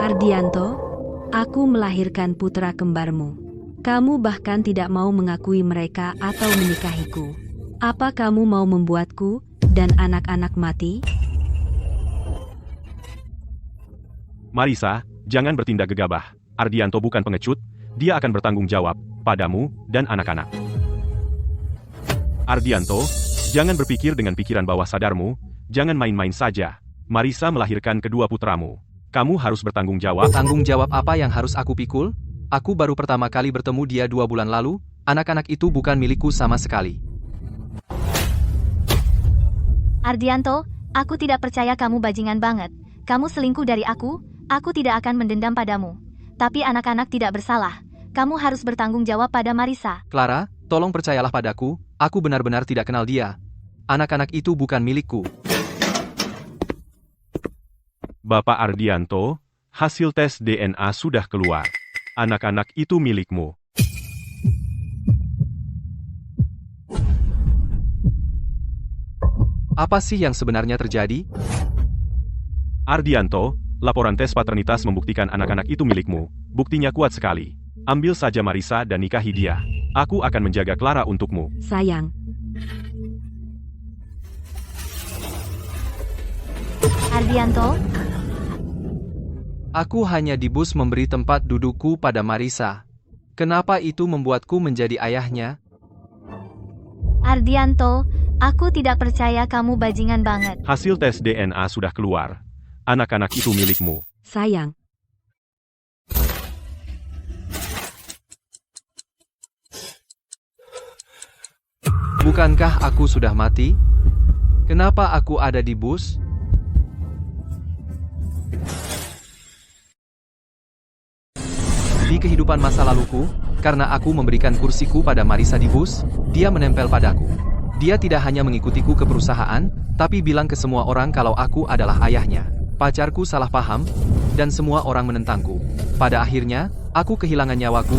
Ardianto, aku melahirkan putra kembarmu. Kamu bahkan tidak mau mengakui mereka atau menikahiku. Apa kamu mau membuatku dan anak-anak mati? Marisa, jangan bertindak gegabah. Ardianto bukan pengecut, dia akan bertanggung jawab padamu dan anak-anak. Ardianto, jangan berpikir dengan pikiran bawah sadarmu, jangan main-main saja. Marisa melahirkan kedua putramu. Kamu harus bertanggung jawab. Tanggung jawab apa yang harus aku pikul? Aku baru pertama kali bertemu dia 2 bulan lalu, anak-anak itu bukan milikku sama sekali. Ardianto, aku tidak percaya kamu bajingan banget. Kamu selingkuh dari aku tidak akan mendendam padamu. Tapi anak-anak tidak bersalah. Kamu harus bertanggung jawab pada Marisa. Clara, tolong percayalah padaku, aku benar-benar tidak kenal dia. Anak-anak itu bukan milikku. Bapak Ardianto, hasil tes DNA sudah keluar. Anak-anak itu milikmu. Apa sih yang sebenarnya terjadi? Ardianto, laporan tes paternitas membuktikan anak-anak itu milikmu. Buktinya kuat sekali. Ambil saja Marisa dan nikahi dia. Aku akan menjaga Clara untukmu. Sayang. Ardianto, Aku hanya di bus memberi tempat dudukku pada Marisa. Kenapa itu membuatku menjadi ayahnya? Ardianto, aku tidak percaya kamu bajingan banget. Hasil tes DNA sudah keluar. Anak-anak itu milikmu. Sayang. Bukankah aku sudah mati? Kenapa aku ada di bus? Di kehidupan masa laluku, karena aku memberikan kursiku pada Marisa di bus, dia menempel padaku. Dia tidak hanya mengikutiku ke perusahaan, tapi bilang ke semua orang kalau aku adalah ayahnya. Pacarku salah paham, dan semua orang menentangku. Pada akhirnya, aku kehilangan nyawaku.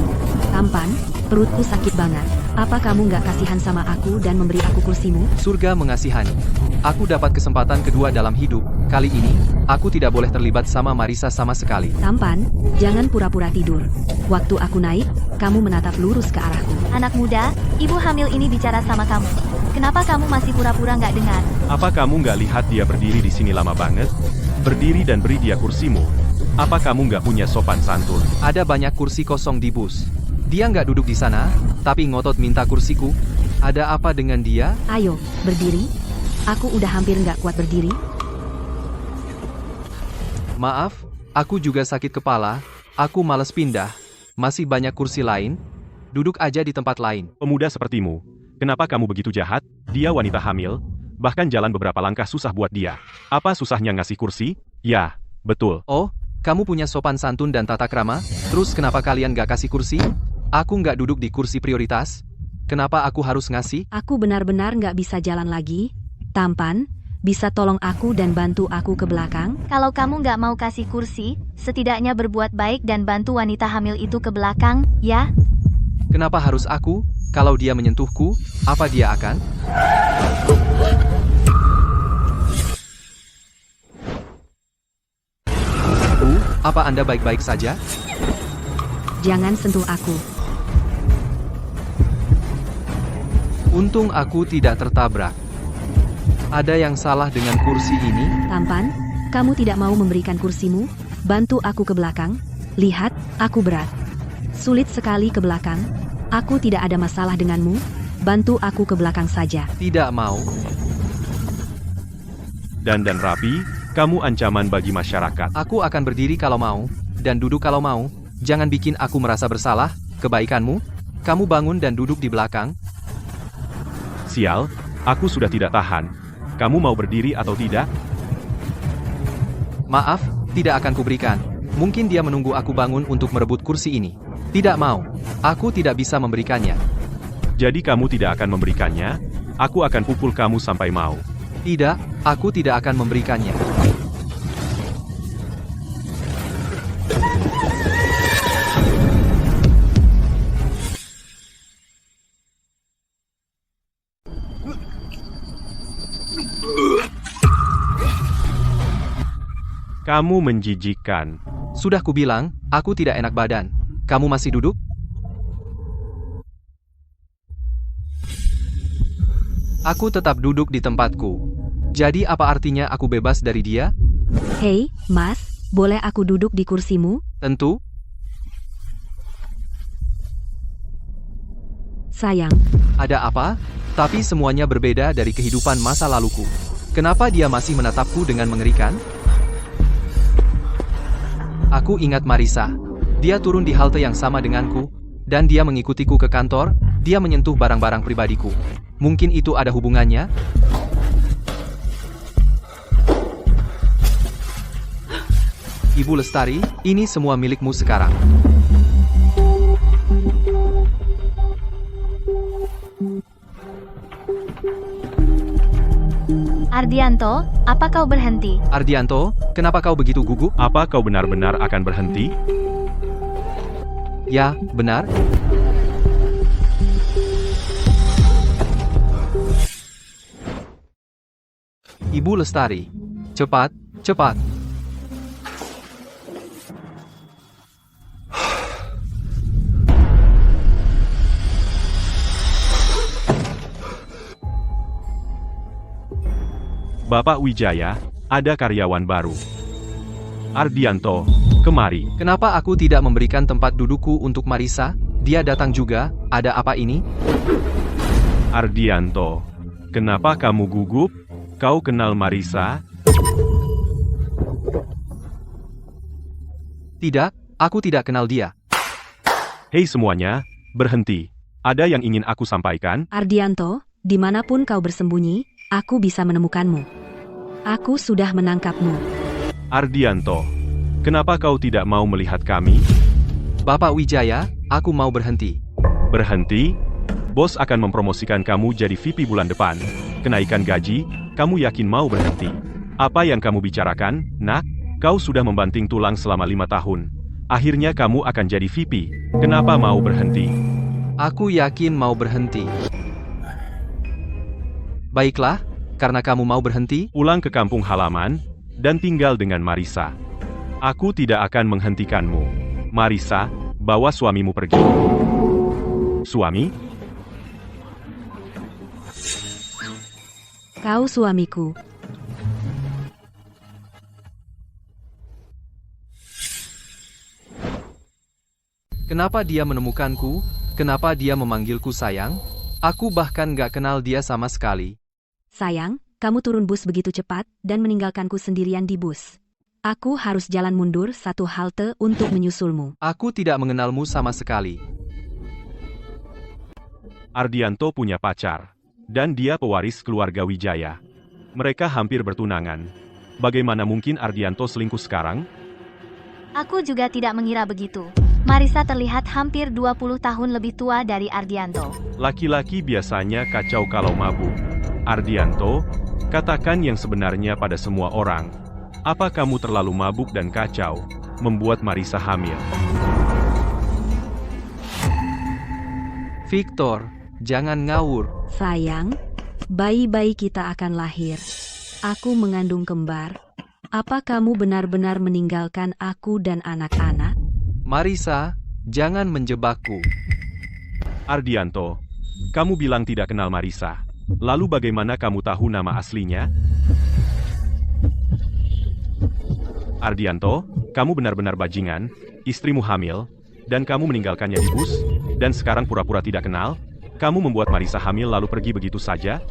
Tampan, perutku sakit banget. Apa kamu nggak kasihan sama aku dan memberi aku kursimu? Surga mengasihani. Aku dapat kesempatan kedua dalam hidup. Kali ini, aku tidak boleh terlibat sama Marisa sama sekali. Tampan, jangan pura-pura tidur. Waktu aku naik, kamu menatap lurus ke arahku. Anak muda, ibu hamil ini bicara sama kamu. Kenapa kamu masih pura-pura nggak dengar? Apa kamu nggak lihat dia berdiri di sini lama banget? Berdiri dan beri dia kursimu. Apa kamu nggak punya sopan santun? Ada banyak kursi kosong di bus. Dia nggak duduk di sana, tapi ngotot minta kursiku. Ada apa dengan dia? Ayo, berdiri. Aku udah hampir nggak kuat berdiri. Maaf, aku juga sakit kepala. Aku males pindah. Masih banyak kursi lain. Duduk aja di tempat lain. Pemuda sepertimu. Kenapa kamu begitu jahat? Dia wanita hamil. Bahkan jalan beberapa langkah susah buat dia. Apa susahnya ngasih kursi? Ya, betul. Oh, kamu punya sopan santun dan tata krama? Terus kenapa kalian gak kasih kursi? Aku nggak duduk di kursi prioritas. Kenapa aku harus ngasih? Aku benar-benar nggak bisa jalan lagi. Tampan, bisa tolong aku dan bantu aku ke belakang? Kalau kamu nggak mau kasih kursi, setidaknya berbuat baik dan bantu wanita hamil itu ke belakang, ya? Kenapa harus aku? Kalau dia menyentuhku, apa dia akan? Apa Anda baik-baik saja? Jangan sentuh aku. Untung aku tidak tertabrak. Ada yang salah dengan kursi ini? Tampan, kamu tidak mau memberikan kursimu? Bantu aku ke belakang. Lihat, aku berat. Sulit sekali ke belakang. Aku tidak ada masalah denganmu. Bantu aku ke belakang saja. Tidak mau. Dan rapi, kamu ancaman bagi masyarakat. Aku akan berdiri kalau mau, dan duduk kalau mau. Jangan bikin aku merasa bersalah. Kebaikanmu, kamu bangun dan duduk di belakang. Sial, aku sudah tidak tahan. Kamu mau berdiri atau tidak? Maaf, tidak akan kuberikan. Mungkin dia menunggu aku bangun untuk merebut kursi ini. Tidak mau. Aku tidak bisa memberikannya. Jadi kamu tidak akan memberikannya? Aku akan pukul kamu sampai mau. Tidak, aku tidak akan memberikannya. Kamu menjijikkan. Sudah kubilang, aku tidak enak badan. Kamu masih duduk? Aku tetap duduk di tempatku. Jadi apa artinya aku bebas dari dia? Hei, Mas, boleh aku duduk di kursimu? Tentu. Sayang, Ada apa? Tapi semuanya berbeda dari kehidupan masa laluku. Kenapa dia masih menatapku dengan mengerikan? Aku ingat Marisa. Dia turun di halte yang sama denganku, dan dia mengikutiku ke kantor. Dia menyentuh barang-barang pribadiku. Mungkin itu ada hubungannya? Ibu Lestari, ini semua milikmu sekarang. Ardianto, apa kau berhenti? Ardianto, kenapa kau begitu gugup? Apa kau benar-benar akan berhenti? Ya, benar. Ibu Lestari. Cepat, cepat. Bapak Wijaya, ada karyawan baru. Ardianto, kemari. Kenapa aku tidak memberikan tempat dudukku untuk Marisa? Dia datang juga, ada apa ini? Ardianto, kenapa kamu gugup? Kau kenal Marisa? Tidak, aku tidak kenal dia. Hei semuanya, berhenti. Ada yang ingin aku sampaikan? Ardianto, dimanapun kau bersembunyi, aku bisa menemukanmu. Aku sudah menangkapmu. Ardianto, kenapa kau tidak mau melihat kami? Bapak Wijaya, aku mau berhenti. Berhenti? Bos akan mempromosikan kamu jadi VP bulan depan. Kenaikan gaji, kamu yakin mau berhenti? Apa yang kamu bicarakan, nak? Kau sudah membanting tulang selama 5 tahun. Akhirnya kamu akan jadi VP. Kenapa mau berhenti? Aku yakin mau berhenti. Baiklah, karena kamu mau berhenti, Pulang ke kampung halaman, dan tinggal dengan Marisa. Aku tidak akan menghentikanmu. Marisa, bawa suamimu pergi. Suami? Kau suamiku. kenapa dia menemukanku? Kenapa dia memanggilku sayang? Aku bahkan gak kenal dia sama sekali. Sayang, kamu turun bus begitu cepat dan meninggalkanku sendirian di bus. Aku harus jalan mundur 1 halte untuk menyusulmu. Aku tidak mengenalmu sama sekali. Ardianto punya pacar. Dan dia pewaris keluarga Wijaya. Mereka hampir bertunangan. Bagaimana mungkin Ardianto selingkuh sekarang? Aku juga tidak mengira begitu. Marisa terlihat hampir 20 tahun lebih tua dari Ardianto. Laki-laki biasanya kacau kalau mabuk. Ardianto, katakan yang sebenarnya pada semua orang. Apa kamu terlalu mabuk dan kacau, membuat Marisa hamil? Victor, jangan ngawur. Sayang, bayi-bayi kita akan lahir. Aku mengandung kembar. Apa kamu benar-benar meninggalkan aku dan anak-anak? Marisa, jangan menjebakku. Ardianto, kamu bilang tidak kenal Marisa. Lalu bagaimana kamu tahu nama aslinya? Ardianto, kamu benar-benar bajingan, istrimu hamil, dan kamu meninggalkannya di bus, dan sekarang pura-pura tidak kenal? Kamu membuat Marisa hamil lalu pergi begitu saja?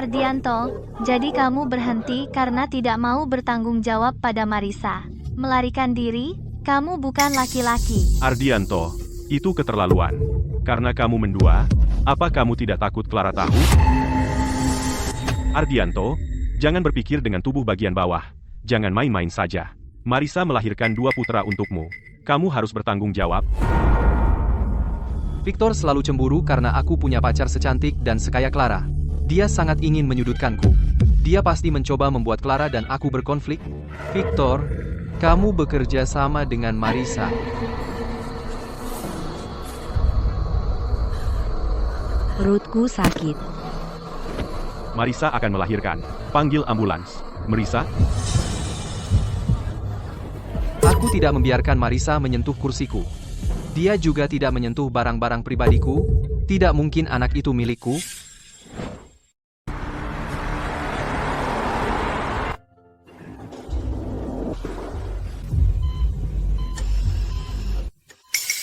Ardianto, jadi kamu berhenti karena tidak mau bertanggung jawab pada Marisa. Melarikan diri? Kamu bukan laki-laki. Ardianto, itu keterlaluan. Karena kamu mendua, apa kamu tidak takut Clara tahu? Ardianto, jangan berpikir dengan tubuh bagian bawah. Jangan main-main saja. Marisa melahirkan 2 putra untukmu. Kamu harus bertanggung jawab. Victor selalu cemburu karena aku punya pacar secantik dan sekaya Clara. Dia sangat ingin menyudutkanku. Dia pasti mencoba membuat Clara dan aku berkonflik. Victor, kamu bekerja sama dengan Marisa. Perutku sakit. Marisa akan melahirkan. Panggil ambulans. Marisa, Aku tidak membiarkan Marisa menyentuh kursiku. Dia juga tidak menyentuh barang-barang pribadiku. Tidak mungkin anak itu milikku.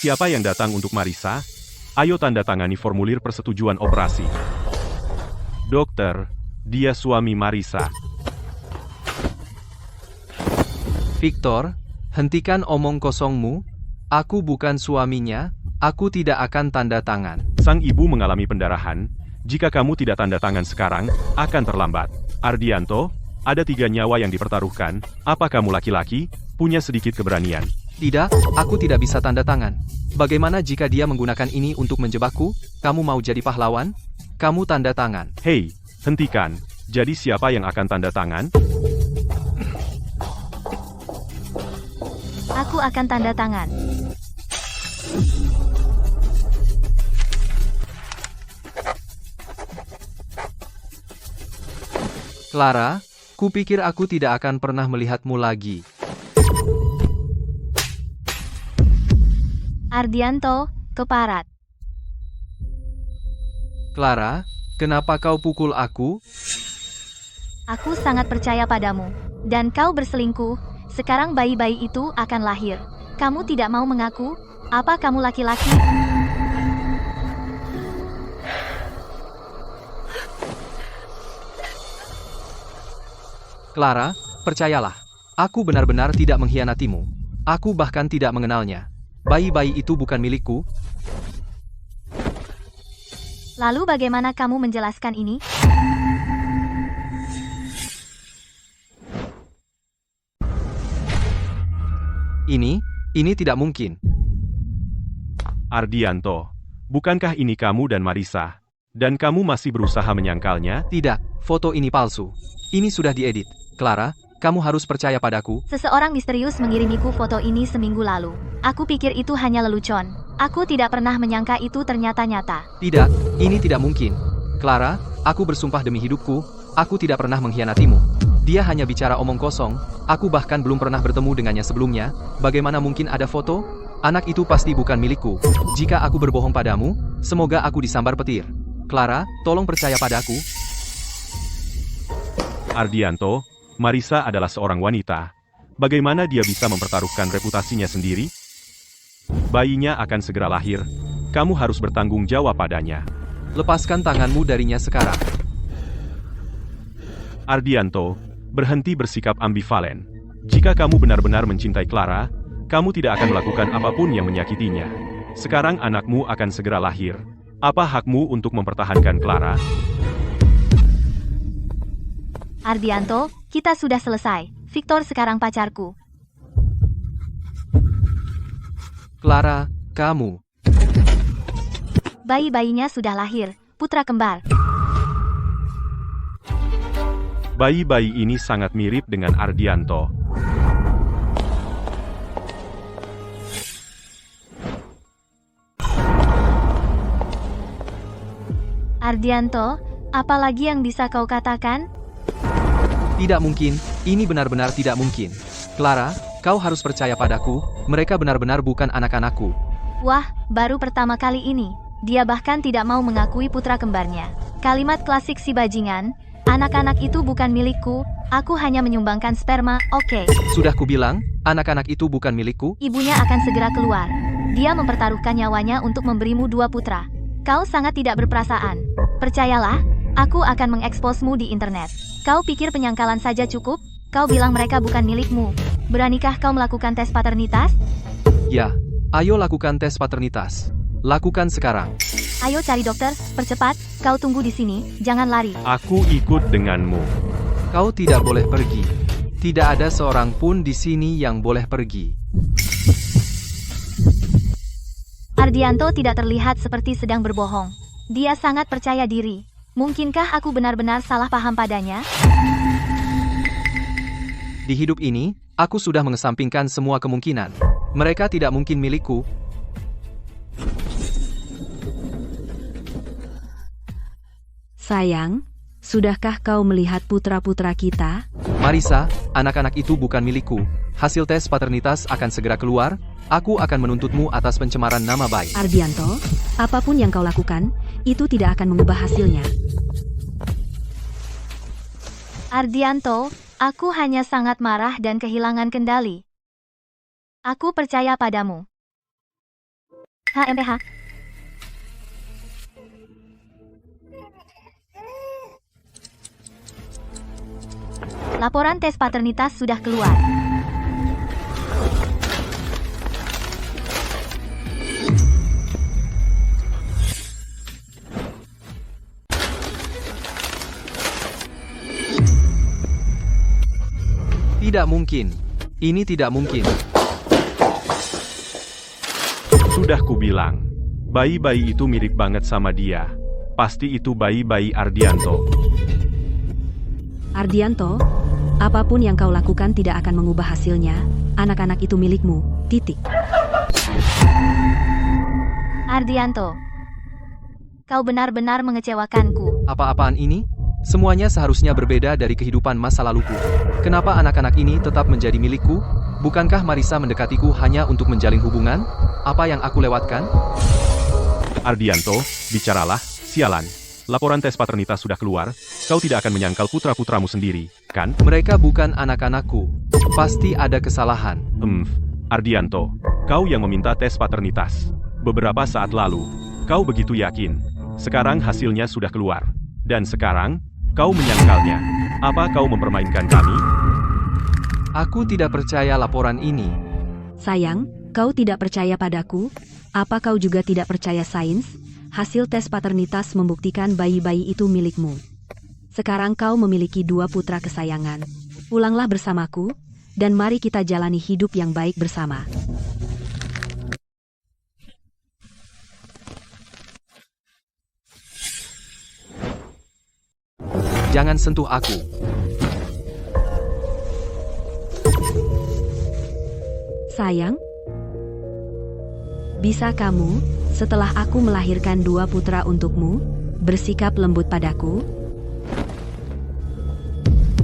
siapa yang datang untuk Marisa? Ayo tanda tangani formulir persetujuan operasi. Dokter, dia suami Marisa. Victor, hentikan omong kosongmu. Aku bukan suaminya. Aku tidak akan tanda tangan. Sang ibu mengalami pendarahan. Jika kamu tidak tanda tangan sekarang, akan terlambat. Ardianto, ada 3 nyawa yang dipertaruhkan. Apa kamu laki-laki? Punya sedikit keberanian. Tidak, aku tidak bisa tanda tangan. Bagaimana jika dia menggunakan ini untuk menjebakku? Kamu mau jadi pahlawan? Kamu tanda tangan. Hei, hentikan. Jadi siapa yang akan tanda tangan? Aku akan tanda tangan. Clara, kupikir aku tidak akan pernah melihatmu lagi. Ardianto, keparat. Clara, kenapa kau pukul aku? Aku sangat percaya padamu. Dan kau berselingkuh. Sekarang bayi-bayi itu akan lahir. Kamu tidak mau mengaku? Apa kamu laki-laki? Clara, percayalah. Aku benar-benar tidak mengkhianatimu. Aku bahkan tidak mengenalnya. Bayi-bayi itu bukan milikku. Lalu bagaimana kamu menjelaskan ini? Ini tidak mungkin. Ardianto, bukankah ini kamu dan Marisa? Dan kamu masih berusaha menyangkalnya? Tidak, foto ini palsu. Ini sudah diedit. Clara, kamu harus percaya padaku. Seseorang misterius mengirimiku foto ini seminggu lalu. Aku pikir itu hanya lelucon. Aku tidak pernah menyangka itu ternyata nyata. Tidak, ini tidak mungkin. Clara, aku bersumpah demi hidupku, aku tidak pernah mengkhianatimu. Dia hanya bicara omong kosong, aku bahkan belum pernah bertemu dengannya sebelumnya. Bagaimana mungkin ada foto? Anak itu pasti bukan milikku. Jika aku berbohong padamu, semoga aku disambar petir. Clara, tolong percaya padaku. Ardianto, Marisa adalah seorang wanita. Bagaimana dia bisa mempertaruhkan reputasinya sendiri? Bayinya akan segera lahir. Kamu harus bertanggung jawab padanya. Lepaskan tanganmu darinya sekarang. Ardianto, berhenti bersikap ambivalen. Jika kamu benar-benar mencintai Clara, kamu tidak akan melakukan apapun yang menyakitinya. Sekarang anakmu akan segera lahir. Apa hakmu untuk mempertahankan Clara? Ardianto, kita sudah selesai. Victor sekarang pacarku. Clara, kamu. Bayi-bayinya sudah lahir. Putra kembar. Bayi-bayi ini sangat mirip dengan Ardianto. Ardianto, apalagi yang bisa kau katakan? Tidak mungkin, ini benar-benar tidak mungkin. Clara, kau harus percaya padaku, mereka benar-benar bukan anak-anakku. Wah, baru pertama kali ini. Dia bahkan tidak mau mengakui putra kembarnya. Kalimat klasik si bajingan, anak-anak itu bukan milikku, aku hanya menyumbangkan sperma, oke. Sudah kubilang, anak-anak itu bukan milikku. Ibunya akan segera keluar. Dia mempertaruhkan nyawanya untuk memberimu 2 putra. Kau sangat tidak berperasaan. Percayalah, aku akan mengeksposmu di internet. Kau pikir penyangkalan saja cukup? Kau bilang mereka bukan milikmu. Beranikah kau melakukan tes paternitas? Ya, ayo lakukan tes paternitas. Lakukan sekarang. Ayo cari dokter, percepat. Kau tunggu di sini, jangan lari. Aku ikut denganmu. Kau tidak boleh pergi. Tidak ada seorang pun di sini yang boleh pergi. Ardianto tidak terlihat seperti sedang berbohong. Dia sangat percaya diri. Mungkinkah aku benar-benar salah paham padanya? Di hidup ini, aku sudah mengesampingkan semua kemungkinan. Mereka tidak mungkin milikku. Sayang, Sudahkah kau melihat putra-putra kita? Marisa, anak-anak itu bukan milikku. Hasil tes paternitas akan segera keluar. Aku akan menuntutmu atas pencemaran nama baik. Ardianto, apapun yang kau lakukan, itu tidak akan mengubah hasilnya. Ardianto, aku hanya sangat marah dan kehilangan kendali. Aku percaya padamu. HMPH. Laporan tes paternitas sudah keluar. Tidak mungkin. Ini tidak mungkin. Sudah kubilang. Bayi-bayi itu mirip banget sama dia. Pasti itu bayi-bayi Ardianto. Ardianto, apapun yang kau lakukan tidak akan mengubah hasilnya. Anak-anak itu milikmu. Titik. Ardianto, kau benar-benar mengecewakanku. Apa-apaan ini? Semuanya seharusnya berbeda dari kehidupan masa laluku. Kenapa anak-anak ini tetap menjadi milikku? Bukankah Marisa mendekatiku hanya untuk menjalin hubungan? Apa yang aku lewatkan? Ardianto, bicaralah, sialan. Laporan tes paternitas sudah keluar, kau tidak akan menyangkal putra-putramu sendiri, kan? Mereka bukan anak-anakku. Pasti ada kesalahan. Ardianto, kau yang meminta tes paternitas. Beberapa saat lalu, kau begitu yakin. Sekarang hasilnya sudah keluar. Dan sekarang, kau menyangkalnya. Apa kau mempermainkan kami? Aku tidak percaya laporan ini. Sayang, kau tidak percaya padaku? Apa kau juga tidak percaya sains? Hasil tes paternitas membuktikan bayi-bayi itu milikmu. Sekarang kau memiliki 2 putra kesayangan. Pulanglah bersamaku, dan mari kita jalani hidup yang baik bersama. Jangan sentuh aku. Sayang, bisa kamu, setelah aku melahirkan 2 putra untukmu, bersikap lembut padaku?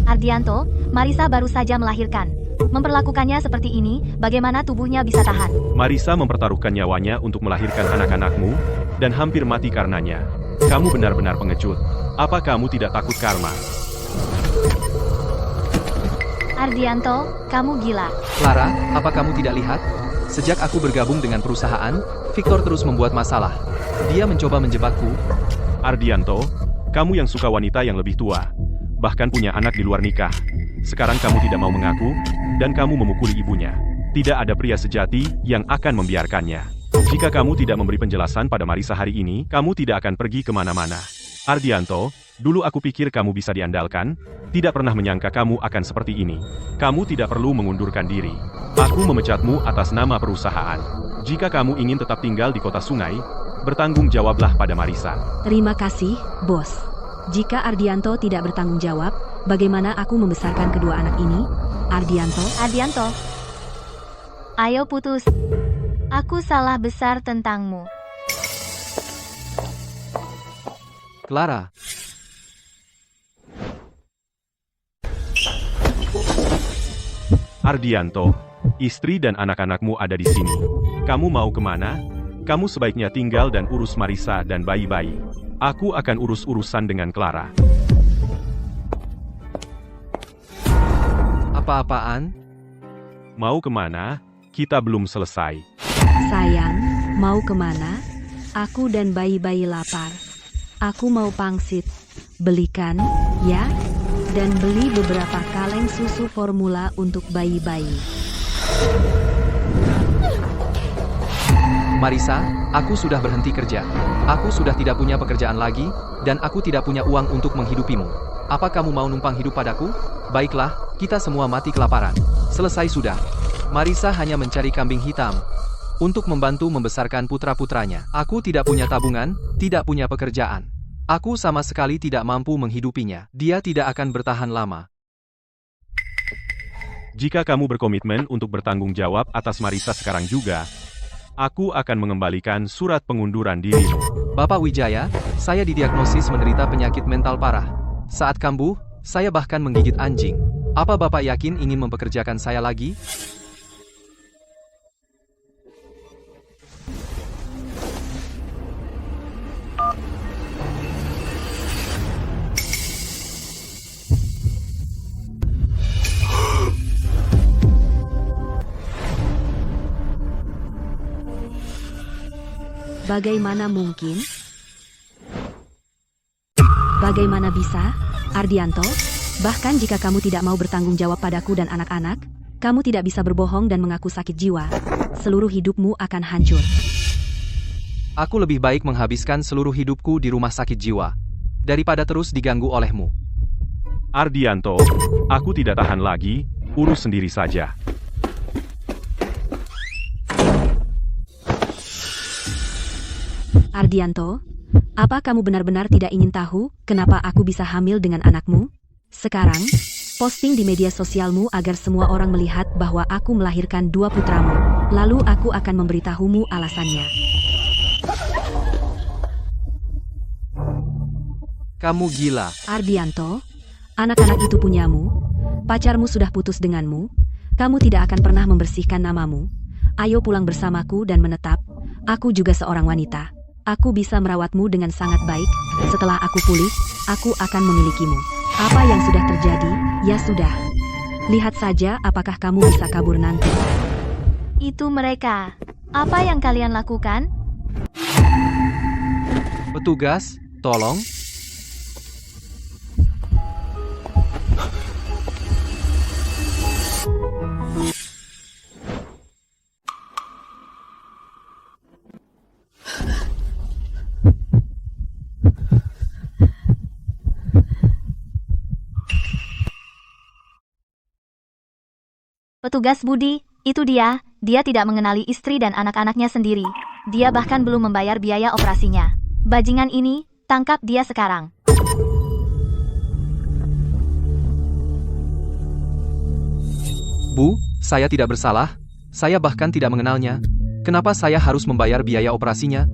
Ardianto, Marisa baru saja melahirkan. Memperlakukannya seperti ini, bagaimana tubuhnya bisa tahan? Marisa mempertaruhkan nyawanya untuk melahirkan anak-anakmu, dan hampir mati karenanya. Kamu benar-benar pengecut. Apa kamu tidak takut karma? Ardianto, kamu gila. Clara, apa kamu tidak lihat? Sejak aku bergabung dengan perusahaan, Victor terus membuat masalah. Dia mencoba menjebakku. Ardianto, kamu yang suka wanita yang lebih tua, bahkan punya anak di luar nikah. Sekarang kamu tidak mau mengaku, dan kamu memukuli ibunya. Tidak ada pria sejati yang akan membiarkannya. Jika kamu tidak memberi penjelasan pada Marisa hari ini, kamu tidak akan pergi kemana-mana. Ardianto, dulu aku pikir kamu bisa diandalkan, tidak pernah menyangka kamu akan seperti ini. Kamu tidak perlu mengundurkan diri. Aku memecatmu atas nama perusahaan. Jika kamu ingin tetap tinggal di kota sungai, bertanggung jawablah pada Marisa. Terima kasih, bos. Jika Ardianto tidak bertanggung jawab, bagaimana aku membesarkan kedua anak ini? Ardianto? Ardianto, ayo putus. Aku salah besar tentangmu. Clara. Ardianto, istri dan anak-anakmu ada di sini. Kamu mau kemana? Kamu sebaiknya tinggal dan urus Marisa dan bayi-bayi. Aku akan urus urusan dengan Clara. Apa-apaan? Mau kemana? Kita belum selesai. Sayang, mau kemana? Aku dan bayi-bayi lapar. Aku mau pangsit. Belikan, ya? Dan beli beberapa kaleng susu formula untuk bayi-bayi. Marisa, aku sudah berhenti kerja. Aku sudah tidak punya pekerjaan lagi, dan aku tidak punya uang untuk menghidupimu. Apa kamu mau numpang hidup padaku? Baiklah, kita semua mati kelaparan. Selesai sudah. Marisa hanya mencari kambing hitam untuk membantu membesarkan putra-putranya. Aku tidak punya tabungan, tidak punya pekerjaan. Aku sama sekali tidak mampu menghidupinya. Dia tidak akan bertahan lama. Jika kamu berkomitmen untuk bertanggung jawab atas Marisa sekarang juga, aku akan mengembalikan surat pengunduran dirimu. Bapak Wijaya, saya didiagnosis menderita penyakit mental parah. Saat kambuh, saya bahkan menggigit anjing. Apa Bapak yakin ingin mempekerjakan saya lagi? Bagaimana mungkin? Bagaimana bisa, Ardianto? Bahkan jika kamu tidak mau bertanggung jawab padaku dan anak-anak, kamu tidak bisa berbohong dan mengaku sakit jiwa. Seluruh hidupmu akan hancur. Aku lebih baik menghabiskan seluruh hidupku di rumah sakit jiwa, daripada terus diganggu olehmu. Ardianto, aku tidak tahan lagi, urus sendiri saja. Ardianto, apa kamu benar-benar tidak ingin tahu kenapa aku bisa hamil dengan anakmu? Sekarang, posting di media sosialmu agar semua orang melihat bahwa aku melahirkan 2 putramu. Lalu aku akan memberitahumu alasannya. Kamu gila. Ardianto, anak-anak itu punyamu. Pacarmu sudah putus denganmu. Kamu tidak akan pernah membersihkan namamu. Ayo pulang bersamaku dan menetap. Aku juga seorang wanita. Aku bisa merawatmu dengan sangat baik. Setelah aku pulih, aku akan memilikimu. Apa yang sudah terjadi, ya sudah. Lihat saja apakah kamu bisa kabur nanti. Itu mereka. Apa yang kalian lakukan? Petugas, tolong. Petugas Budi, itu dia tidak mengenali istri dan anak-anaknya sendiri. Dia bahkan belum membayar biaya operasinya. Bajingan ini, tangkap dia sekarang. Bu, saya tidak bersalah. Saya bahkan tidak mengenalnya. Kenapa saya harus membayar biaya operasinya?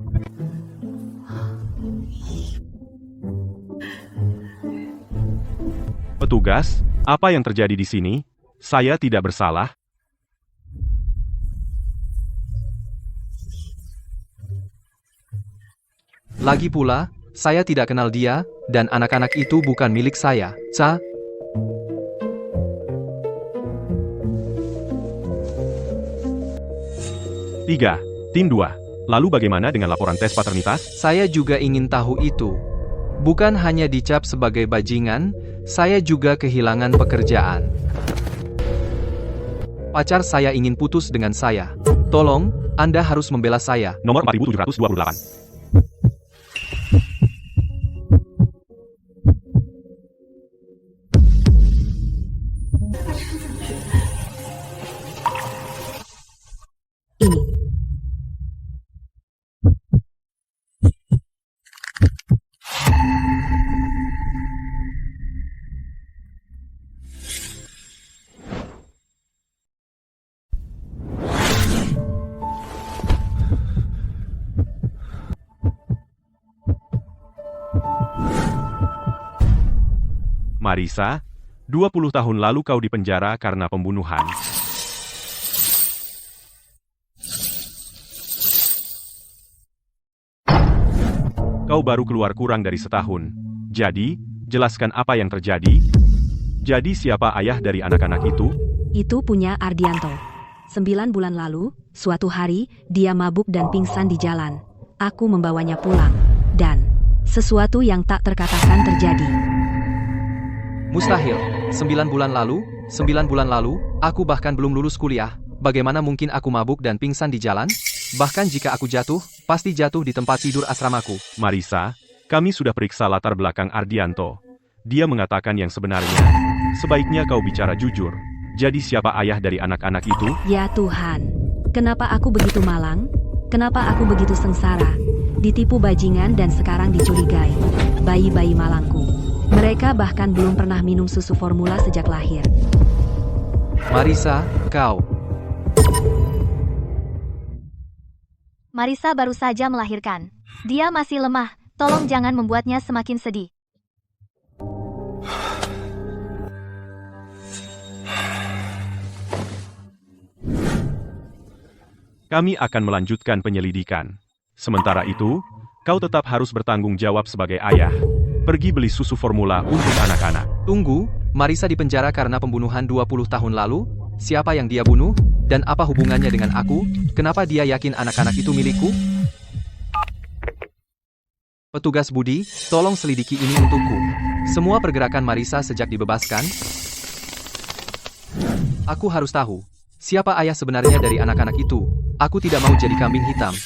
Petugas, apa yang terjadi di sini? Saya tidak bersalah. Lagi pula, saya tidak kenal dia, dan anak-anak itu bukan milik saya. 3, Tim 2. Lalu bagaimana dengan laporan tes paternitas? Saya juga ingin tahu itu. Bukan hanya dicap sebagai bajingan, saya juga kehilangan pekerjaan. Pacar saya ingin putus dengan saya. Tolong, Anda harus membela saya. Nomor 4728. Ini. Marisa, 20 tahun lalu kau dipenjara karena pembunuhan. Kau baru keluar kurang dari setahun. Jadi, jelaskan apa yang terjadi. Jadi siapa ayah dari anak-anak itu? Itu punya Ardianto. 9 bulan lalu, suatu hari, dia mabuk dan pingsan di jalan. Aku membawanya pulang. Dan, sesuatu yang tak terkatakan terjadi. Mustahil. 9 bulan lalu, aku bahkan belum lulus kuliah. Bagaimana mungkin aku mabuk dan pingsan di jalan? Bahkan jika aku jatuh, pasti jatuh di tempat tidur asramaku. Marisa, kami sudah periksa latar belakang Ardianto. Dia mengatakan yang sebenarnya. Sebaiknya kau bicara jujur. Jadi siapa ayah dari anak-anak itu? Ya Tuhan, kenapa aku begitu malang? Kenapa aku begitu sengsara? Ditipu bajingan dan sekarang dicurigai. Bayi-bayi malangku. Mereka bahkan belum pernah minum susu formula sejak lahir. Marisa, kau. Marisa baru saja melahirkan. Dia masih lemah, tolong jangan membuatnya semakin sedih. Kami akan melanjutkan penyelidikan. Sementara itu, kau tetap harus bertanggung jawab sebagai ayah. Pergi beli susu formula untuk anak-anak. Tunggu, Marisa dipenjara karena pembunuhan 20 tahun lalu? Siapa yang dia bunuh? Dan apa hubungannya dengan aku? Kenapa dia yakin anak-anak itu milikku? Petugas Budi, tolong selidiki ini untukku. Semua pergerakan Marisa sejak dibebaskan. Aku harus tahu, siapa ayah sebenarnya dari anak-anak itu. Aku tidak mau jadi kambing hitam.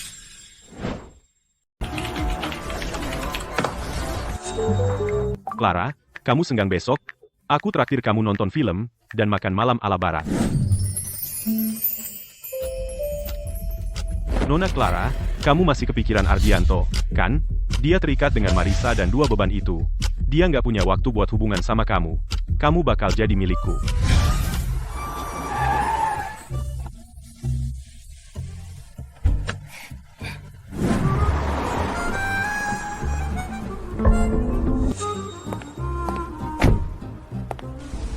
Clara, kamu senggang besok? Aku traktir kamu nonton film dan makan malam ala barat. Nona Clara, kamu masih kepikiran Ardianto, kan? Dia terikat dengan Marisa dan 2 beban itu. Dia nggak punya waktu buat hubungan sama kamu. Kamu bakal jadi milikku.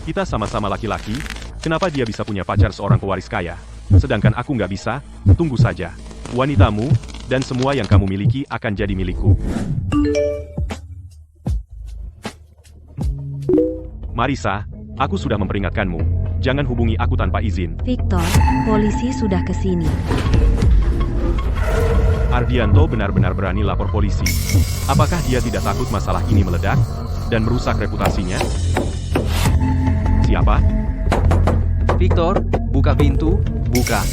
Kita sama-sama laki-laki, kenapa dia bisa punya pacar seorang pewaris kaya? Sedangkan aku nggak bisa? Tunggu saja. Wanitamu, dan semua yang kamu miliki akan jadi milikku. Marisa, aku sudah memperingatkanmu. Jangan hubungi aku tanpa izin. Victor, polisi sudah kesini. Ardianto benar-benar berani lapor polisi. Apakah dia tidak takut masalah ini meledak dan merusak reputasinya? Siapa? Victor, buka pintu, buka.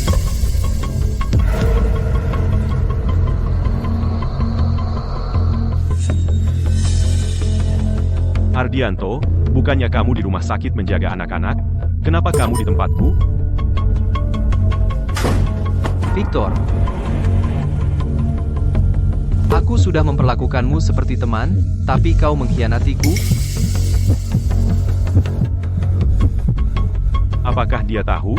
Ardianto, bukannya kamu di rumah sakit menjaga anak-anak? Kenapa kamu di tempatku? Victor, aku sudah memperlakukanmu seperti teman, tapi kau mengkhianatiku? Apakah dia tahu?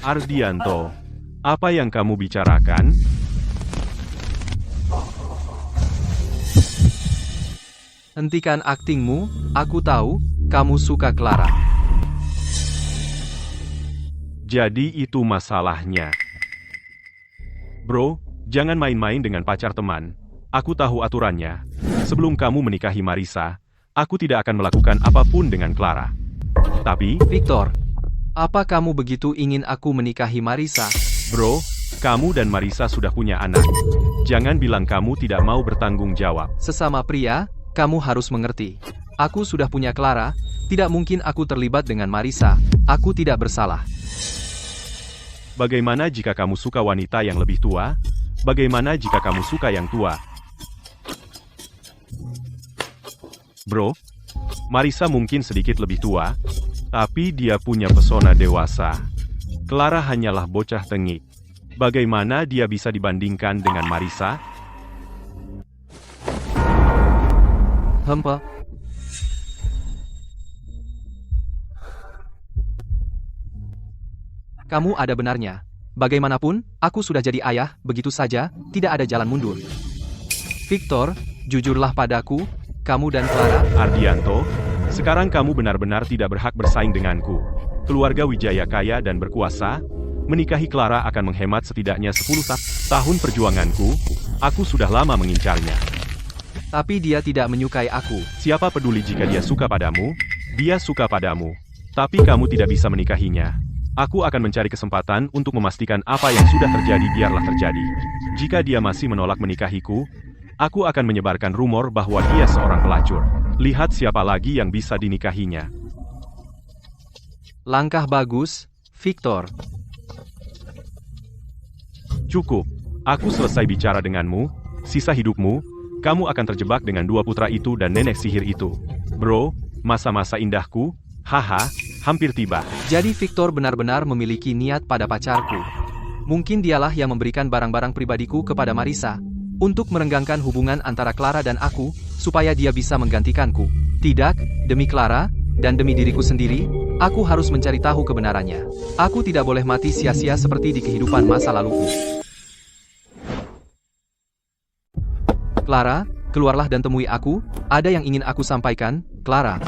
Ardianto, apa yang kamu bicarakan? Hentikan aktingmu, aku tahu, kamu suka Clara. Jadi itu masalahnya. Bro, jangan main-main dengan pacar teman. Aku tahu aturannya. Sebelum kamu menikahi Marisa, aku tidak akan melakukan apapun dengan Clara. Tapi, Victor, apa kamu begitu ingin aku menikahi Marisa? bro, kamu dan Marisa sudah punya anak. Jangan bilang kamu tidak mau bertanggung jawab. Sesama pria, kamu harus mengerti. Aku sudah punya Clara, tidak mungkin aku terlibat dengan Marisa. Aku tidak bersalah. Bagaimana jika kamu suka wanita yang lebih tua? Bagaimana jika kamu suka yang tua? Bro, Marisa mungkin sedikit lebih tua, tapi dia punya pesona dewasa. Clara hanyalah bocah tengik. Bagaimana dia bisa dibandingkan dengan Marisa? Hempa. Kamu ada benarnya. Bagaimanapun, aku sudah jadi ayah, begitu saja, tidak ada jalan mundur. Victor, jujurlah padaku, kamu dan Clara. Ardianto, sekarang kamu benar-benar tidak berhak bersaing denganku. Keluarga Wijaya kaya dan berkuasa, menikahi Clara akan menghemat setidaknya 10 tahun perjuanganku. Aku sudah lama mengincarnya. Tapi dia tidak menyukai aku. Siapa peduli jika dia suka padamu? Dia suka padamu. Tapi kamu tidak bisa menikahinya. Aku akan mencari kesempatan untuk memastikan apa yang sudah terjadi biarlah terjadi. Jika dia masih menolak menikahiku, aku akan menyebarkan rumor bahwa dia seorang pelacur. Lihat siapa lagi yang bisa dinikahinya. Langkah bagus, Victor. Cukup. Aku selesai bicara denganmu. Sisa hidupmu, kamu akan terjebak dengan 2 putra itu dan nenek sihir itu. Bro, masa-masa indahku, haha, hampir tiba. Jadi Victor benar-benar memiliki niat pada pacarku. Mungkin dialah yang memberikan barang-barang pribadiku kepada Marisa, untuk merenggangkan hubungan antara Clara dan aku, supaya dia bisa menggantikanku. Tidak, demi Clara, dan demi diriku sendiri, aku harus mencari tahu kebenarannya. Aku tidak boleh mati sia-sia seperti di kehidupan masa laluku. Clara, keluarlah dan temui aku, ada yang ingin aku sampaikan, Clara.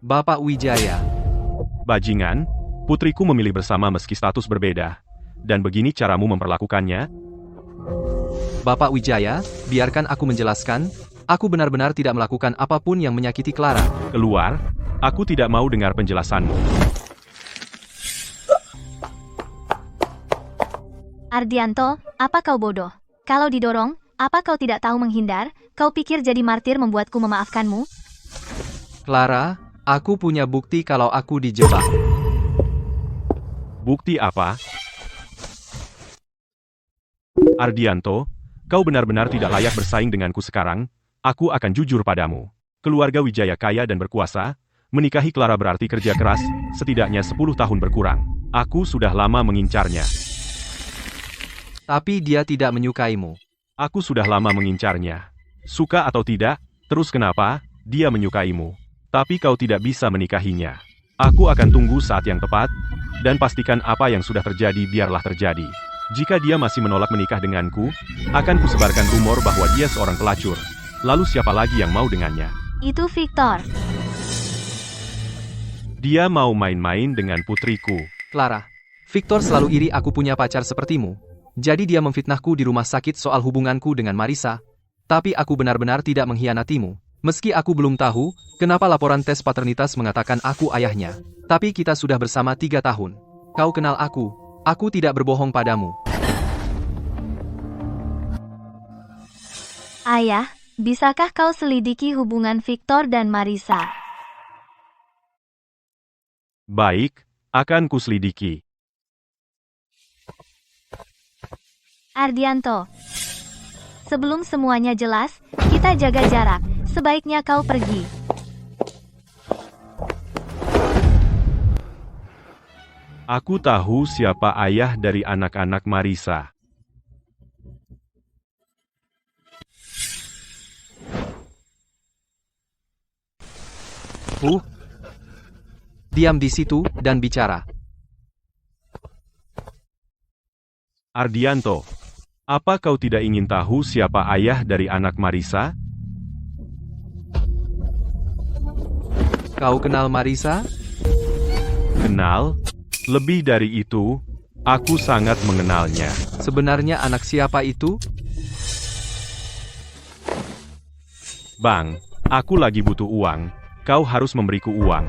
Bapak Wijaya. Bajingan, putriku memilih bersama meski status berbeda. Dan begini caramu memperlakukannya? Bapak Wijaya, biarkan aku menjelaskan, aku benar-benar tidak melakukan apapun yang menyakiti Clara. Keluar, aku tidak mau dengar penjelasanmu. Ardianto, apa kau bodoh? Kalau didorong, apa kau tidak tahu menghindar? Kau pikir jadi martir membuatku memaafkanmu? Clara, aku punya bukti kalau aku dijebak. Bukti apa? Ardianto, kau benar-benar tidak layak bersaing denganku sekarang. Aku akan jujur padamu. Keluarga Wijaya kaya dan berkuasa. Menikahi Clara berarti kerja keras, setidaknya 10 tahun berkurang. Aku sudah lama mengincarnya. Tapi dia tidak menyukaimu. Aku sudah lama mengincarnya. Suka atau tidak, terus kenapa? Dia menyukaimu. Tapi kau tidak bisa menikahinya. Aku akan tunggu saat yang tepat, dan pastikan apa yang sudah terjadi biarlah terjadi. Jika dia masih menolak menikah denganku, akan kusebarkan rumor bahwa dia seorang pelacur. Lalu siapa lagi yang mau dengannya? Itu Victor. Dia mau main-main dengan putriku. Clara, Victor selalu iri aku punya pacar sepertimu. Jadi dia memfitnahku di rumah sakit soal hubunganku dengan Marisa. Tapi aku benar-benar tidak mengkhianatimu. Meski aku belum tahu, kenapa laporan tes paternitas mengatakan aku ayahnya. Tapi kita sudah bersama 3 tahun. Kau kenal aku tidak berbohong padamu. Ayah, bisakah kau selidiki hubungan Victor dan Marisa? Baik, akan kuselidiki. Ardianto, sebelum semuanya jelas, kita jaga jarak. Sebaiknya kau pergi. Aku tahu siapa ayah dari anak-anak Marisa. Diam di situ dan bicara. Ardianto, apa kau tidak ingin tahu siapa ayah dari anak Marisa? Kau kenal Marisa? Kenal? Lebih dari itu, aku sangat mengenalnya. Sebenarnya anak siapa itu? Bang, aku lagi butuh uang. Kau harus memberiku uang.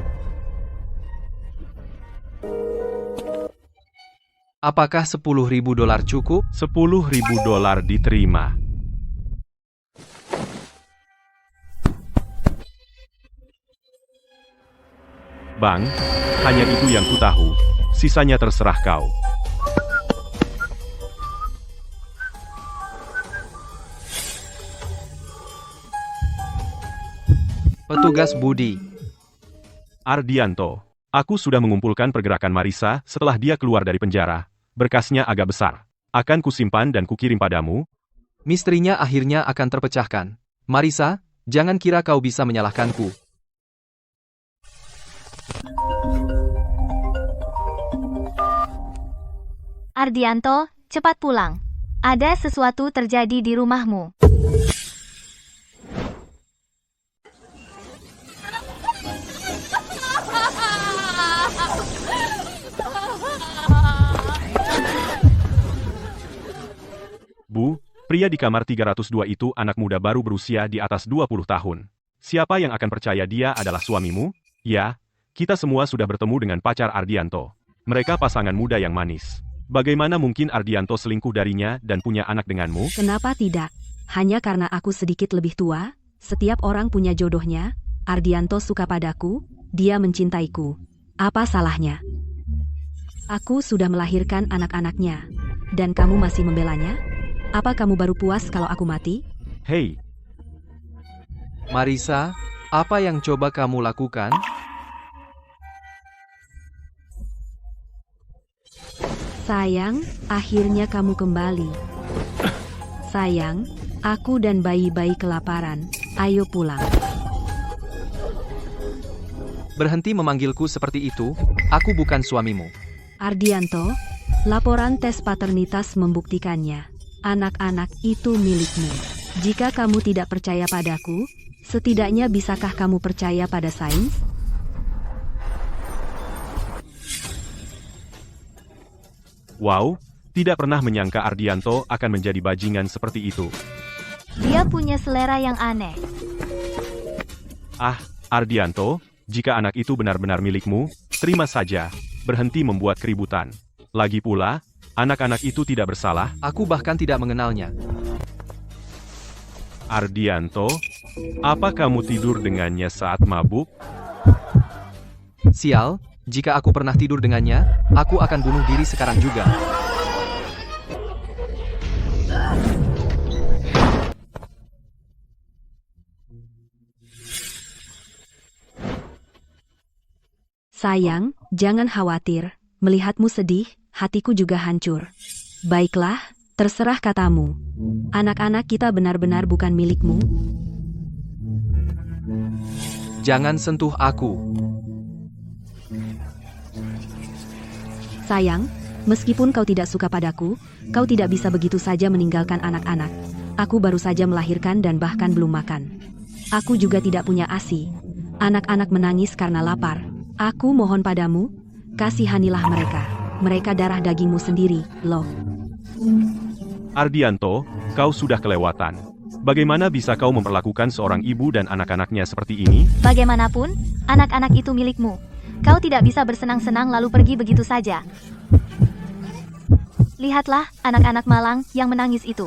Apakah $10.000 cukup? $10.000 diterima. Bang, hanya itu yang ku tahu. Sisanya terserah kau. Petugas Budi. Ardianto, aku sudah mengumpulkan pergerakan Marisa setelah dia keluar dari penjara. Berkasnya agak besar. Akan kusimpan dan kukirim padamu. Misterinya akhirnya akan terpecahkan. Marisa, jangan kira kau bisa menyalahkanku. Ardianto, cepat pulang. Ada sesuatu terjadi di rumahmu. Bu, pria di kamar 302 itu anak muda baru berusia di atas 20 tahun. Siapa yang akan percaya dia adalah suamimu? Ya, kita semua sudah bertemu dengan pacar Ardianto. Mereka pasangan muda yang manis. Bagaimana mungkin Ardianto selingkuh darinya dan punya anak denganmu? Kenapa tidak? Hanya karena aku sedikit lebih tua? Setiap orang punya jodohnya. Ardianto suka padaku, dia mencintaiku. Apa salahnya? Aku sudah melahirkan anak-anaknya. Dan kamu masih membelanya? Apa kamu baru puas kalau aku mati? Hei, Marisa, apa yang coba kamu lakukan? Sayang, akhirnya kamu kembali. Sayang, aku dan bayi-bayi kelaparan. Ayo pulang. Berhenti memanggilku seperti itu, aku bukan suamimu. Ardianto, laporan tes paternitas membuktikannya. Anak-anak itu milikmu. Jika kamu tidak percaya padaku, setidaknya bisakah kamu percaya pada sains? Wow, tidak pernah menyangka Ardianto akan menjadi bajingan seperti itu. Dia punya selera yang aneh. Ah, Ardianto, jika anak itu benar-benar milikmu, terima saja, berhenti membuat keributan. Lagi pula, anak-anak itu tidak bersalah. Aku bahkan tidak mengenalnya. Ardianto, apa kamu tidur dengannya saat mabuk? Sial, jika aku pernah tidur dengannya, aku akan bunuh diri sekarang juga. Sayang, jangan khawatir. Melihatmu sedih, hatiku juga hancur. Baiklah, terserah katamu. Anak-anak kita benar-benar bukan milikmu. Jangan sentuh aku. Sayang, meskipun kau tidak suka padaku, kau tidak bisa begitu saja meninggalkan anak-anak. Aku baru saja melahirkan dan bahkan belum makan. Aku juga tidak punya ASI. Anak-anak menangis karena lapar. Aku mohon padamu, kasihanilah mereka. Mereka darah dagingmu sendiri, loh. Ardianto, kau sudah kelewatan. Bagaimana bisa kau memperlakukan seorang ibu dan anak-anaknya seperti ini? Bagaimanapun, anak-anak itu milikmu. Kau tidak bisa bersenang-senang lalu pergi begitu saja. Lihatlah, anak-anak malang yang menangis itu.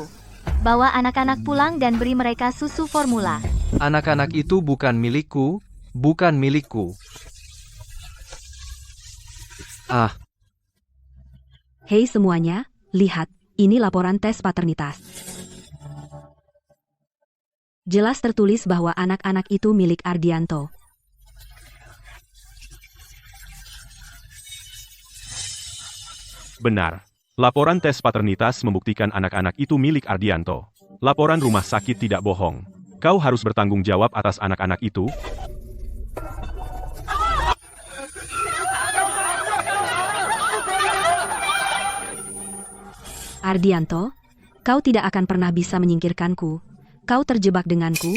Bawa anak-anak pulang dan beri mereka susu formula. Anak-anak itu bukan milikku, bukan milikku. Ah, Hei semuanya, lihat, ini laporan tes paternitas. Jelas tertulis bahwa anak-anak itu milik Ardianto. Benar. Laporan tes paternitas membuktikan anak-anak itu milik Ardianto. Laporan rumah sakit tidak bohong. Kau harus bertanggung jawab atas anak-anak itu. Ardianto, kau tidak akan pernah bisa menyingkirkanku. Kau terjebak denganku.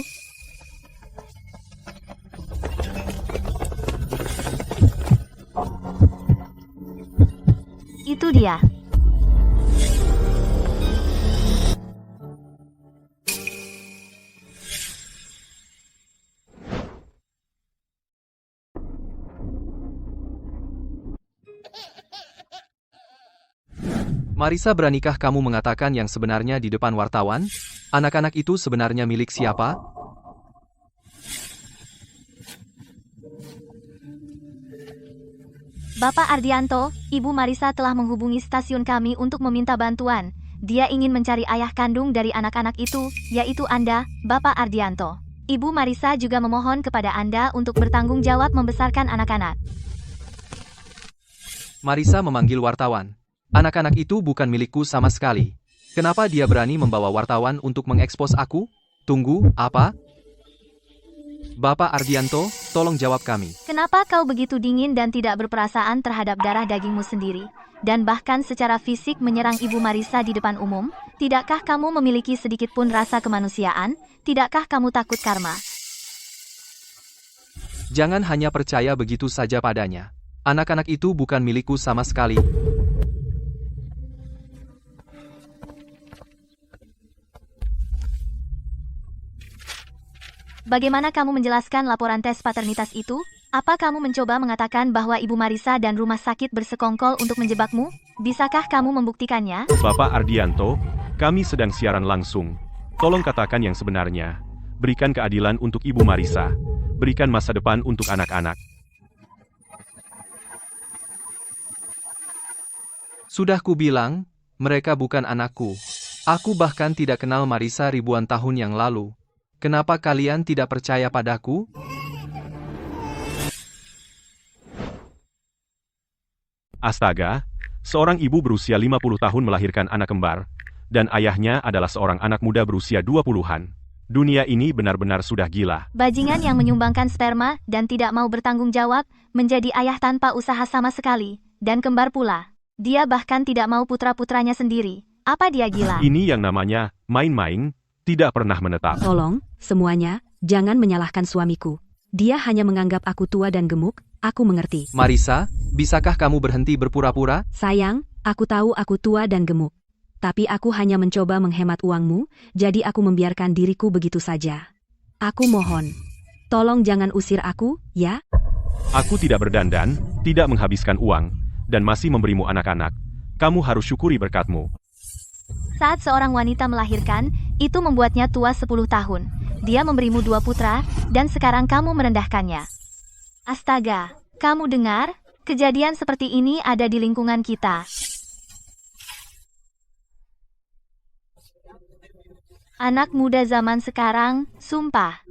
Itu dia. Marisa, beranikah kamu mengatakan yang sebenarnya di depan wartawan? Anak-anak itu sebenarnya milik siapa? Bapak Ardianto, Ibu Marisa telah menghubungi stasiun kami untuk meminta bantuan. Dia ingin mencari ayah kandung dari anak-anak itu, yaitu Anda, Bapak Ardianto. Ibu Marisa juga memohon kepada Anda untuk bertanggung jawab membesarkan anak-anak. Marisa memanggil wartawan. Anak-anak itu bukan milikku sama sekali. Kenapa dia berani membawa wartawan untuk mengekspos aku? Tunggu, apa? Bapak Ardianto, tolong jawab kami. Kenapa kau begitu dingin dan tidak berperasaan terhadap darah dagingmu sendiri? Dan bahkan secara fisik menyerang Ibu Marisa di depan umum? Tidakkah kamu memiliki sedikit pun rasa kemanusiaan? Tidakkah kamu takut karma? Jangan hanya percaya begitu saja padanya. Anak-anak itu bukan milikku sama sekali. Bagaimana kamu menjelaskan laporan tes paternitas itu? Apa kamu mencoba mengatakan bahwa Ibu Marisa dan rumah sakit bersekongkol untuk menjebakmu? Bisakah kamu membuktikannya? Bapak Ardianto, kami sedang siaran langsung. Tolong katakan yang sebenarnya. Berikan keadilan untuk Ibu Marisa. Berikan masa depan untuk anak-anak. Sudah kubilang, mereka bukan anakku. Aku bahkan tidak kenal Marisa ribuan tahun yang lalu. Kenapa kalian tidak percaya padaku? Astaga, seorang ibu berusia 50 tahun melahirkan anak kembar, dan ayahnya adalah seorang anak muda berusia 20-an. Dunia ini benar-benar sudah gila. Bajingan yang menyumbangkan sperma dan tidak mau bertanggung jawab, menjadi ayah tanpa usaha sama sekali, dan kembar pula. Dia bahkan tidak mau putra-putranya sendiri. Apa dia gila? Ini yang namanya main-main, tidak pernah menetap. Tolong, semuanya, jangan menyalahkan suamiku. Dia hanya menganggap aku tua dan gemuk, aku mengerti. Marisa, bisakah kamu berhenti berpura-pura? Sayang, aku tahu aku tua dan gemuk. Tapi aku hanya mencoba menghemat uangmu, jadi aku membiarkan diriku begitu saja. Aku mohon, tolong jangan usir aku, ya? Aku tidak berdandan, tidak menghabiskan uang, dan masih memberimu anak-anak. Kamu harus syukuri berkatmu. Saat seorang wanita melahirkan, itu membuatnya tua 10 tahun. Dia memberimu 2 putra, dan sekarang kamu merendahkannya. Astaga, kamu dengar? Kejadian seperti ini ada di lingkungan kita. Anak muda zaman sekarang, sumpah.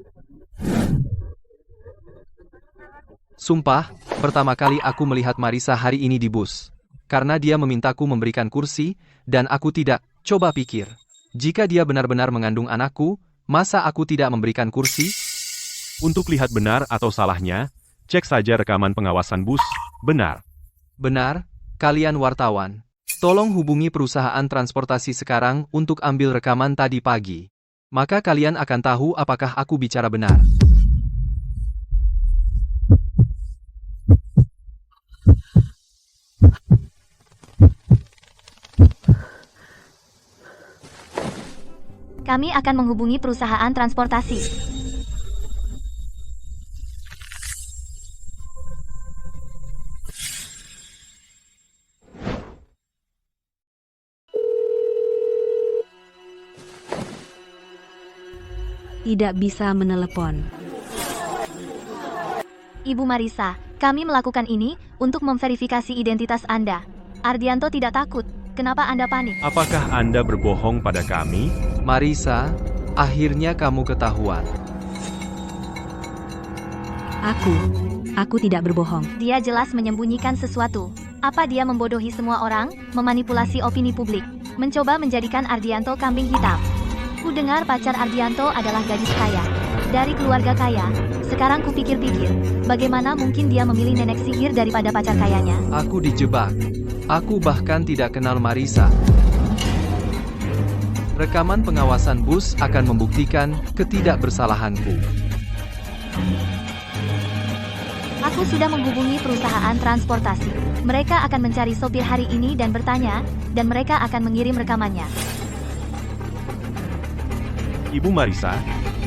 Sumpah, pertama kali aku melihat Marisa hari ini di bus. Karena dia memintaku memberikan kursi, dan aku tidak. Coba pikir, jika dia benar-benar mengandung anakku, masa aku tidak memberikan kursi? Untuk lihat benar atau salahnya, cek saja rekaman pengawasan bus. Benar. Benar, kalian wartawan. Tolong hubungi perusahaan transportasi sekarang untuk ambil rekaman tadi pagi. Maka kalian akan tahu apakah aku bicara benar. Kami akan menghubungi perusahaan transportasi. Tidak bisa menelepon. Ibu Marisa, kami melakukan ini untuk memverifikasi identitas Anda. Ardianto tidak takut. Kenapa Anda panik? Apakah Anda berbohong pada kami? Marisa, akhirnya kamu ketahuan. Aku tidak berbohong. Dia jelas menyembunyikan sesuatu. Apa dia membodohi semua orang, memanipulasi opini publik, mencoba menjadikan Ardianto kambing hitam? Ku dengar pacar Ardianto adalah gadis kaya, dari keluarga kaya. Sekarang kupikir-pikir, bagaimana mungkin dia memilih nenek sihir daripada pacar kayanya? Aku dijebak. Aku bahkan tidak kenal Marisa. Rekaman pengawasan bus akan membuktikan ketidakbersalahanku. Aku sudah menghubungi perusahaan transportasi. Mereka akan mencari sopir hari ini dan bertanya, dan mereka akan mengirim rekamannya. Ibu Marisa,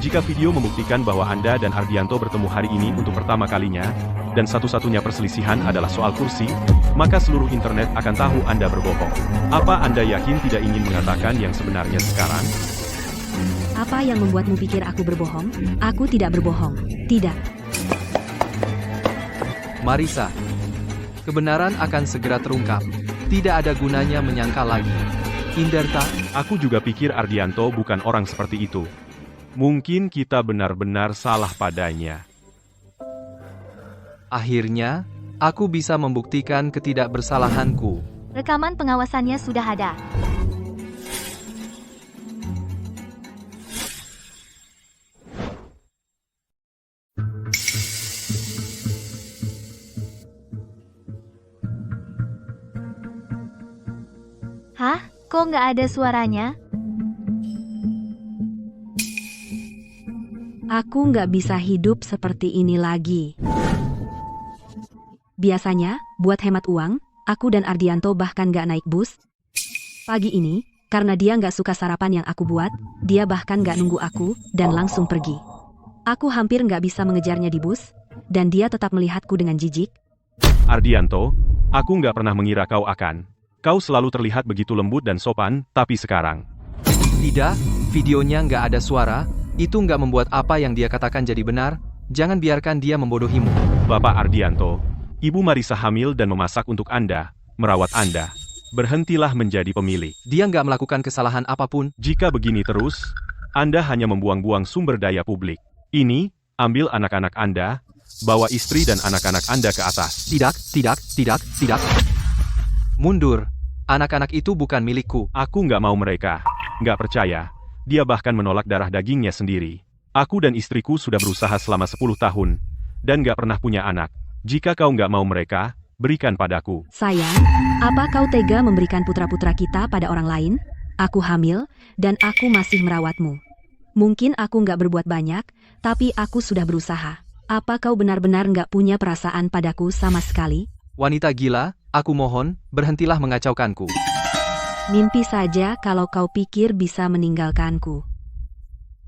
jika video membuktikan bahwa Anda dan Ardianto bertemu hari ini untuk pertama kalinya, dan satu-satunya perselisihan adalah soal kursi, maka seluruh internet akan tahu Anda berbohong. Apa Anda yakin tidak ingin mengatakan yang sebenarnya sekarang? Apa yang membuatmu pikir aku berbohong? Aku tidak berbohong. Tidak. Marisa, kebenaran akan segera terungkap. Tidak ada gunanya menyangkal lagi. Inderta, Aku juga pikir Ardianto bukan orang seperti itu. Mungkin kita benar-benar salah padanya. akhirnya, aku bisa membuktikan ketidakbersalahanku. Rekaman pengawasannya sudah ada. Hah? Kok nggak ada suaranya? Aku nggak bisa hidup seperti ini lagi. Biasanya, buat hemat uang, aku dan Ardianto bahkan nggak naik bus. Pagi ini, karena dia nggak suka sarapan yang aku buat, dia bahkan nggak nunggu aku, dan langsung pergi. Aku hampir nggak bisa mengejarnya di bus, dan dia tetap melihatku dengan jijik. Ardianto, aku nggak pernah mengira kau akan. Kau selalu terlihat begitu lembut dan sopan, tapi sekarang. Tidak, videonya nggak ada suara, itu nggak membuat apa yang dia katakan jadi benar, jangan biarkan dia membodohimu. Bapak Ardianto, Ibu Marisa hamil dan memasak untuk Anda, merawat Anda. Berhentilah menjadi pemilik. Dia nggak melakukan kesalahan apapun. Jika begini terus, Anda hanya membuang-buang sumber daya publik. Ini, ambil anak-anak Anda, bawa istri dan anak-anak Anda ke atas. Tidak. Mundur. Anak-anak itu bukan milikku. Aku nggak mau mereka. Nggak percaya. Dia bahkan menolak darah dagingnya sendiri. Aku dan istriku sudah berusaha selama 10 tahun. Dan nggak pernah punya anak. Jika kau nggak mau mereka, berikan padaku. Sayang, apa kau tega memberikan putra-putra kita pada orang lain? aku hamil, dan aku masih merawatmu. Mungkin aku nggak berbuat banyak, tapi aku sudah berusaha. Apa kau benar-benar nggak punya perasaan padaku sama sekali? Wanita gila, aku mohon, berhentilah mengacaukanku. Mimpi saja kalau kau pikir bisa meninggalkanku.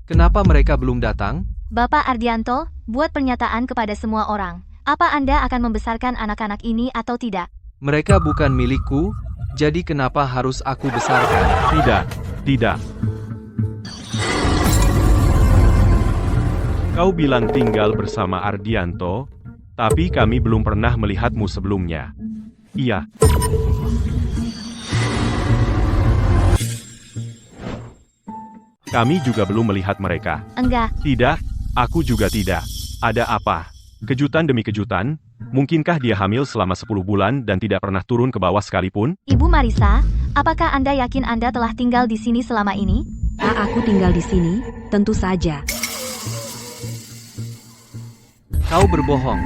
Kenapa mereka belum datang? Bapak Ardianto, buat pernyataan kepada semua orang. Apa Anda akan membesarkan anak-anak ini atau tidak? Mereka bukan milikku, jadi kenapa harus aku besarkan? Tidak, tidak. Kau bilang tinggal bersama Ardianto, tapi kami belum pernah melihatmu sebelumnya. Iya. Kami juga belum melihat mereka. Enggak, Tidak, aku juga tidak. Ada apa? Kejutan demi kejutan, mungkinkah dia hamil selama 10 bulan dan tidak pernah turun ke bawah sekalipun? Ibu Marisa, apakah Anda yakin Anda telah tinggal di sini selama ini? Aku tinggal di sini, tentu saja. Kau berbohong.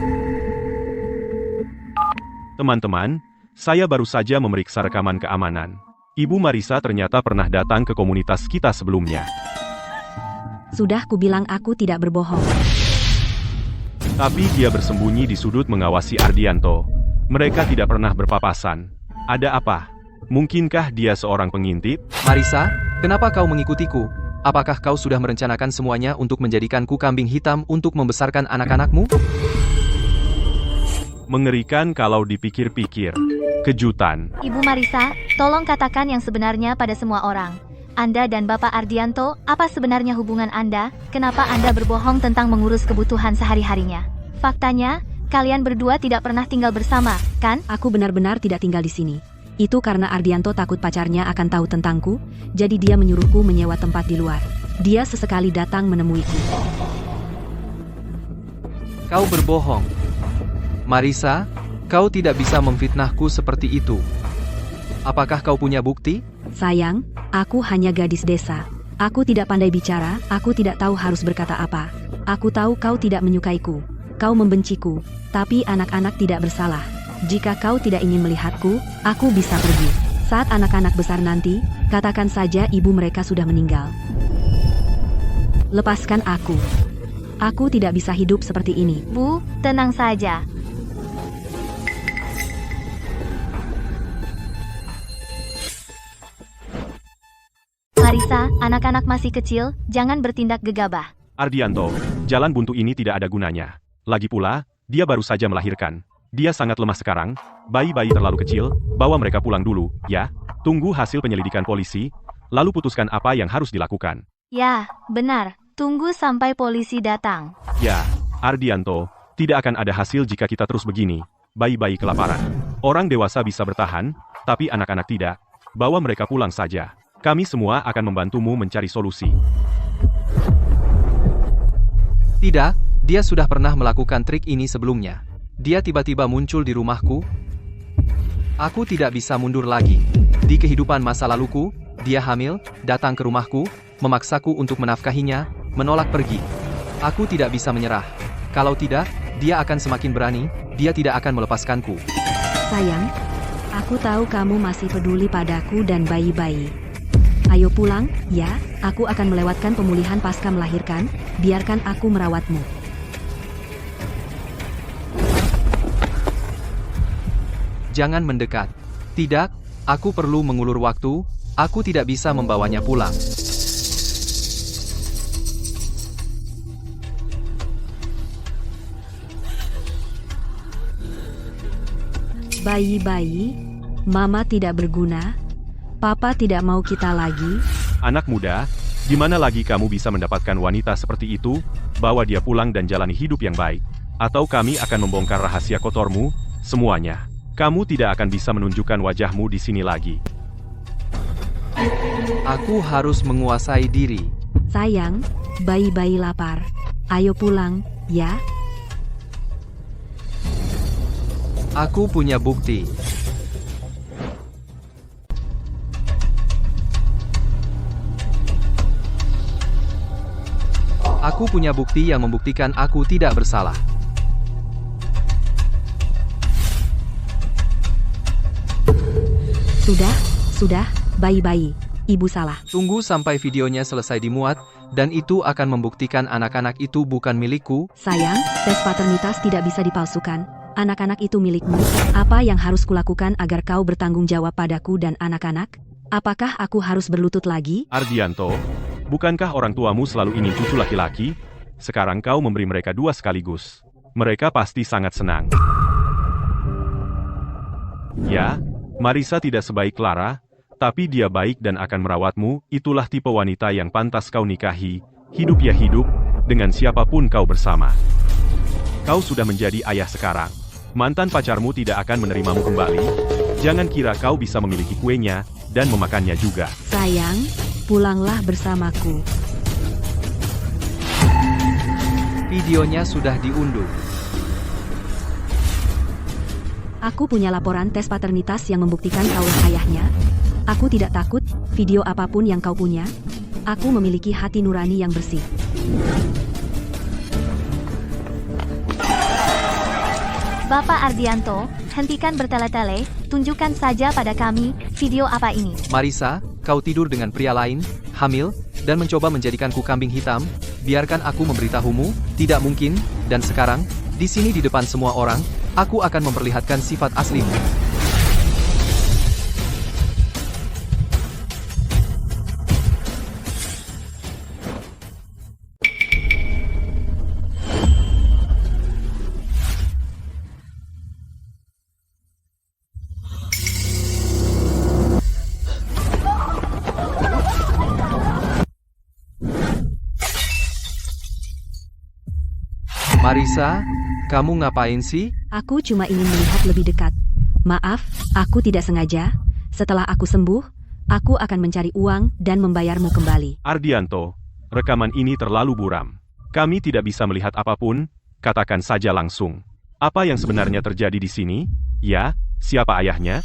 Teman-teman, saya baru saja memeriksa rekaman keamanan. Ibu Marisa ternyata pernah datang ke komunitas kita sebelumnya. Sudah kubilang aku tidak berbohong. Tapi dia bersembunyi di sudut mengawasi Ardianto. Mereka tidak pernah berpapasan. Ada apa? Mungkinkah dia seorang pengintip? Marisa, kenapa kau mengikutiku? Apakah kau sudah merencanakan semuanya untuk menjadikanku kambing hitam untuk membesarkan anak-anakmu? Mengerikan kalau dipikir-pikir. Kejutan. Ibu Marisa, tolong katakan yang sebenarnya pada semua orang. Anda dan Bapak Ardianto, apa sebenarnya hubungan Anda? Kenapa Anda berbohong tentang mengurus kebutuhan sehari-harinya? Faktanya, kalian berdua tidak pernah tinggal bersama, kan? Aku benar-benar tidak tinggal di sini. Itu karena Ardianto takut pacarnya akan tahu tentangku, jadi dia menyuruhku menyewa tempat di luar. Dia sesekali datang menemuiku. Kau berbohong. Marisa, kau tidak bisa memfitnahku seperti itu. Apakah kau punya bukti? Sayang, aku hanya gadis desa. Aku tidak pandai bicara, aku tidak tahu harus berkata apa. Aku tahu kau tidak menyukaiku. Kau membenciku, tapi anak-anak tidak bersalah. Jika kau tidak ingin melihatku, aku bisa pergi. Saat anak-anak besar nanti, katakan saja ibu mereka sudah meninggal. Lepaskan aku. Aku tidak bisa hidup seperti ini. Bu, tenang saja. Marisa, anak-anak masih kecil, jangan bertindak gegabah. Ardianto, jalan buntu ini tidak ada gunanya. Lagi pula, dia baru saja melahirkan. Dia sangat lemah sekarang, bayi-bayi terlalu kecil, bawa mereka pulang dulu, ya. Tunggu hasil penyelidikan polisi, lalu putuskan apa yang harus dilakukan. Ya, benar. Tunggu sampai polisi datang. Ya, Ardianto, tidak akan ada hasil jika kita terus begini. Bayi-bayi kelaparan. Orang dewasa bisa bertahan, tapi anak-anak tidak. Bawa mereka pulang saja. Kami semua akan membantumu mencari solusi. Tidak, dia sudah pernah melakukan trik ini sebelumnya. Dia tiba-tiba muncul di rumahku. Aku tidak bisa mundur lagi. Di kehidupan masa laluku, dia hamil, datang ke rumahku, memaksaku untuk menafkahinya, menolak pergi. Aku tidak bisa menyerah. Kalau tidak, dia akan semakin berani, dia tidak akan melepaskanku. Sayang, aku tahu kamu masih peduli padaku dan bayi-bayi. Ayo pulang, ya, aku akan melewatkan pemulihan pasca melahirkan, biarkan aku merawatmu. Jangan mendekat. Tidak, aku perlu mengulur waktu, aku tidak bisa membawanya pulang. Bayi-bayi, Mama tidak berguna, Papa tidak mau kita lagi. Anak muda, di mana lagi kamu bisa mendapatkan wanita seperti itu? Bawa dia pulang dan jalani hidup yang baik. Atau kami akan membongkar rahasia kotormu, semuanya. Kamu tidak akan bisa menunjukkan wajahmu di sini lagi. Aku harus menguasai diri. Sayang, bayi-bayi lapar. Ayo pulang, ya. Aku punya bukti. Aku punya bukti yang membuktikan aku tidak bersalah. Sudah, bayi-bayi. ibu salah. Tunggu sampai videonya selesai dimuat, dan itu akan membuktikan anak-anak itu bukan milikku. Sayang, tes paternitas tidak bisa dipalsukan. Anak-anak itu milikmu. Apa yang harus kulakukan agar kau bertanggung jawab padaku dan anak-anak? Apakah aku harus berlutut lagi? Ardianto, bukankah orang tuamu selalu ingin cucu laki-laki? Sekarang kau memberi mereka 2 sekaligus. Mereka pasti sangat senang. Ya, Marisa tidak sebaik Clara, tapi dia baik dan akan merawatmu. Itulah tipe wanita yang pantas kau nikahi. Hidup ya hidup, dengan siapapun kau bersama. Kau sudah menjadi ayah sekarang. Mantan pacarmu tidak akan menerimamu kembali. Jangan kira kau bisa memiliki kuenya dan memakannya juga. Sayang, pulanglah bersamaku. Videonya sudah diunduh. Aku punya laporan tes paternitas yang membuktikan kaulah ayahnya. Aku tidak takut, video apapun yang kau punya. Aku memiliki hati nurani yang bersih. Bapak Ardianto, hentikan bertele-tele, tunjukkan saja pada kami, video apa ini. Marisa, kau tidur dengan pria lain, hamil, dan mencoba menjadikanku kambing hitam. Biarkan aku memberitahumu, tidak mungkin, dan sekarang, di sini di depan semua orang, aku akan memperlihatkan sifat aslimu. Marisa, kamu ngapain sih? Aku cuma ingin melihat lebih dekat. Maaf, aku tidak sengaja. Setelah aku sembuh, aku akan mencari uang dan membayarmu kembali. Ardianto, rekaman ini terlalu buram. Kami tidak bisa melihat apapun, katakan saja langsung. Apa yang sebenarnya terjadi di sini? Ya, siapa ayahnya?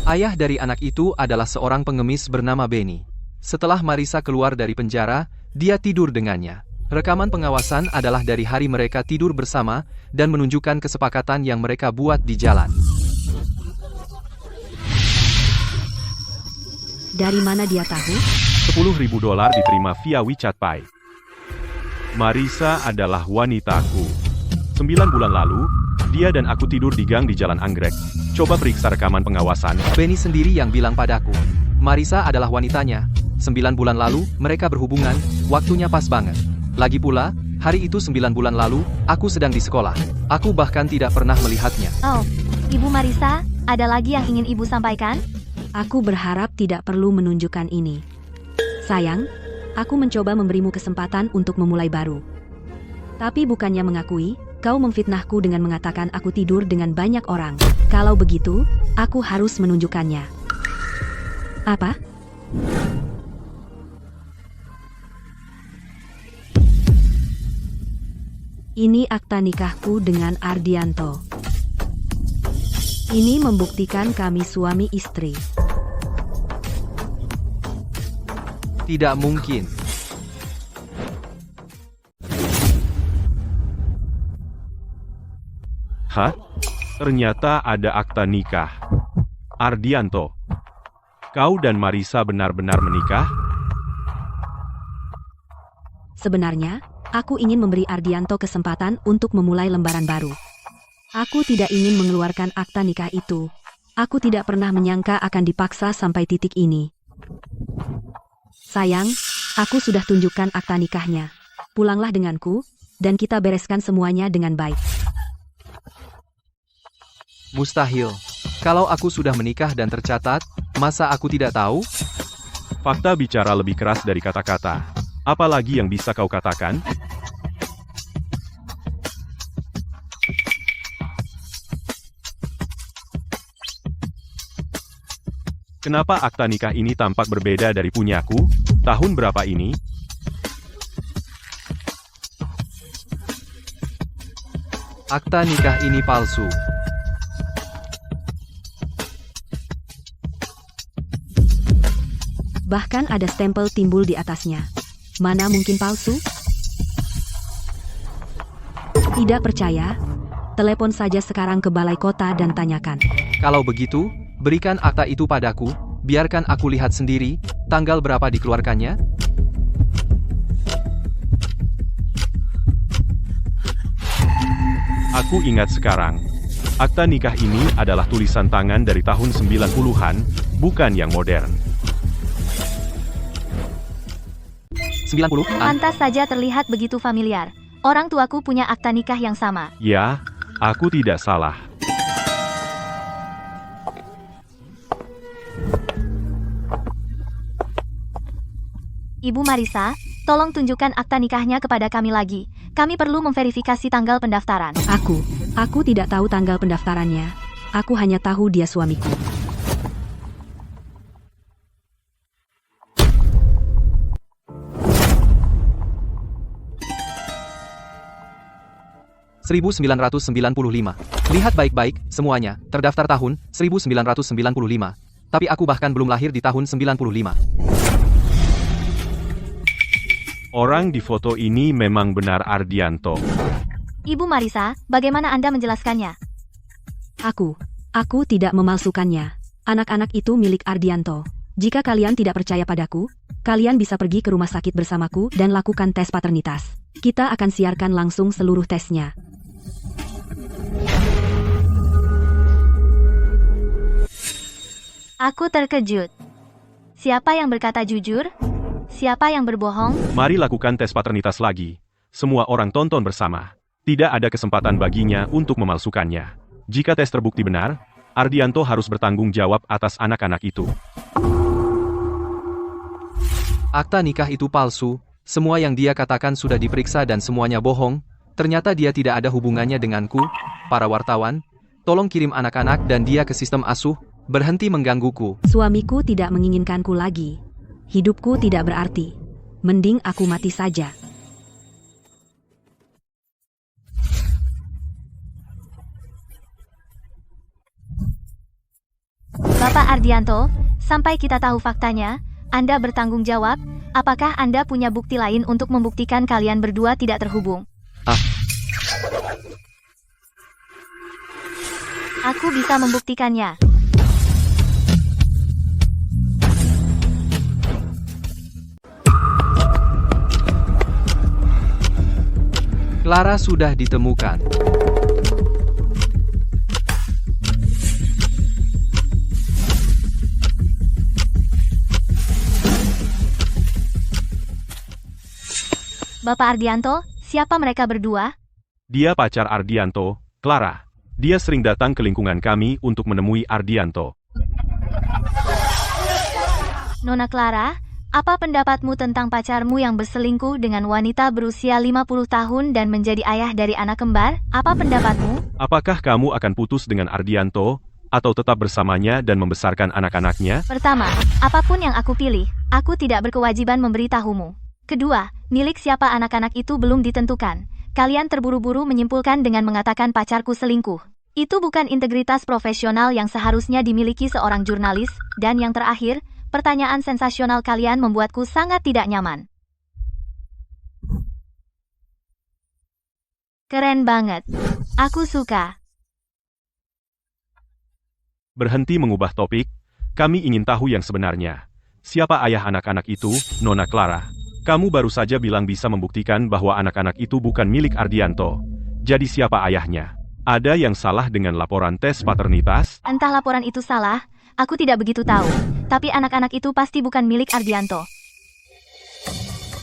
Ayah dari anak itu adalah seorang pengemis bernama Benny. Setelah Marisa keluar dari penjara, dia tidur dengannya. Rekaman pengawasan adalah dari hari mereka tidur bersama, dan menunjukkan kesepakatan yang mereka buat di jalan. Dari mana dia tahu? $10.000 diterima via WeChat Pay. Marisa adalah wanitaku. 9 bulan lalu, dia dan aku tidur di gang di Jalan Anggrek. Coba periksa rekaman pengawasan. Benny sendiri yang bilang padaku. Marisa adalah wanitanya. 9 bulan lalu, mereka berhubungan, waktunya pas banget. Lagi pula, hari itu 9 bulan lalu, aku sedang di sekolah. Aku bahkan tidak pernah melihatnya. Oh, Ibu Marisa, ada lagi yang ingin Ibu sampaikan? Aku berharap tidak perlu menunjukkan ini. Sayang, aku mencoba memberimu kesempatan untuk memulai baru. Tapi bukannya mengakui, kau memfitnahku dengan mengatakan aku tidur dengan banyak orang. Kalau begitu, aku harus menunjukkannya. Apa? Ini akta nikahku dengan Ardianto. Ini membuktikan kami suami istri. Tidak mungkin. Hah? Ternyata ada akta nikah. Ardianto, kau dan Marisa benar-benar menikah? Sebenarnya, aku ingin memberi Ardianto kesempatan untuk memulai lembaran baru. Aku tidak ingin mengeluarkan akta nikah itu. Aku tidak pernah menyangka akan dipaksa sampai titik ini. Sayang, aku sudah tunjukkan akta nikahnya. Pulanglah denganku, dan kita bereskan semuanya dengan baik. Mustahil. Kalau aku sudah menikah dan tercatat, masa aku tidak tahu? Fakta bicara lebih keras dari kata-kata. Apalagi yang bisa kau katakan? Kenapa akta nikah ini tampak berbeda dari punyaku? Tahun berapa ini? Akta nikah ini palsu. Bahkan ada stempel timbul di atasnya. Mana mungkin palsu? Tidak percaya? Telepon saja sekarang ke balai kota dan tanyakan. Kalau begitu, berikan akta itu padaku, biarkan aku lihat sendiri, tanggal berapa dikeluarkannya? Aku ingat sekarang. Akta nikah ini adalah tulisan tangan dari tahun 90-an, bukan yang modern. 90-an? Pantas saja terlihat begitu familiar. Orang tuaku punya akta nikah yang sama. Ya, aku tidak salah. Ibu Marisa, tolong tunjukkan akta nikahnya kepada kami lagi. Kami perlu memverifikasi tanggal pendaftaran. Aku tidak tahu tanggal pendaftarannya. Aku hanya tahu dia suamiku. ...1995. Lihat baik-baik, semuanya, terdaftar tahun 1995. Tapi aku bahkan belum lahir di tahun 95. Orang di foto ini memang benar Ardianto. Ibu Marisa, bagaimana Anda menjelaskannya? Aku tidak memalsukannya. Anak-anak itu milik Ardianto. Jika kalian tidak percaya padaku, kalian bisa pergi ke rumah sakit bersamaku dan lakukan tes paternitas. Kita akan siarkan langsung seluruh tesnya. Aku terkejut. Siapa yang berkata jujur? Siapa yang berbohong? Mari lakukan tes paternitas lagi. Semua orang tonton bersama. Tidak ada kesempatan baginya untuk memalsukannya. Jika tes terbukti benar, Ardianto harus bertanggung jawab atas anak-anak itu. Akta nikah itu palsu, semua yang dia katakan sudah diperiksa dan semuanya bohong. Ternyata dia tidak ada hubungannya denganku. Para wartawan, tolong kirim anak-anak dan dia ke sistem asuh. Berhenti menggangguku. Suamiku tidak menginginkanku lagi. Hidupku tidak berarti. Mending aku mati saja. Bapak Ardianto, sampai kita tahu faktanya, Anda bertanggung jawab. Apakah Anda punya bukti lain untuk membuktikan kalian berdua tidak terhubung? Aku bisa membuktikannya. Clara sudah ditemukan. Bapak Ardianto, siapa mereka berdua? Dia pacar Ardianto, Clara. Dia sering datang ke lingkungan kami untuk menemui Ardianto. Nona Clara, apa pendapatmu tentang pacarmu yang berselingkuh dengan wanita berusia 50 tahun dan menjadi ayah dari anak kembar? Apa pendapatmu? Apakah kamu akan putus dengan Ardianto, atau tetap bersamanya dan membesarkan anak-anaknya? Pertama, apapun yang aku pilih, aku tidak berkewajiban memberitahumu. Kedua, milik siapa anak-anak itu belum ditentukan. Kalian terburu-buru menyimpulkan dengan mengatakan pacarku selingkuh. Itu bukan integritas profesional yang seharusnya dimiliki seorang jurnalis. Dan yang terakhir, pertanyaan sensasional kalian membuatku sangat tidak nyaman. Keren banget. Aku suka. Berhenti mengubah topik, kami ingin tahu yang sebenarnya. Siapa ayah anak-anak itu, Nona Clara? Kamu baru saja bilang bisa membuktikan bahwa anak-anak itu bukan milik Ardianto. Jadi siapa ayahnya? Ada yang salah dengan laporan tes paternitas? Entah laporan itu salah, aku tidak begitu tahu. Tapi anak-anak itu pasti bukan milik Ardianto.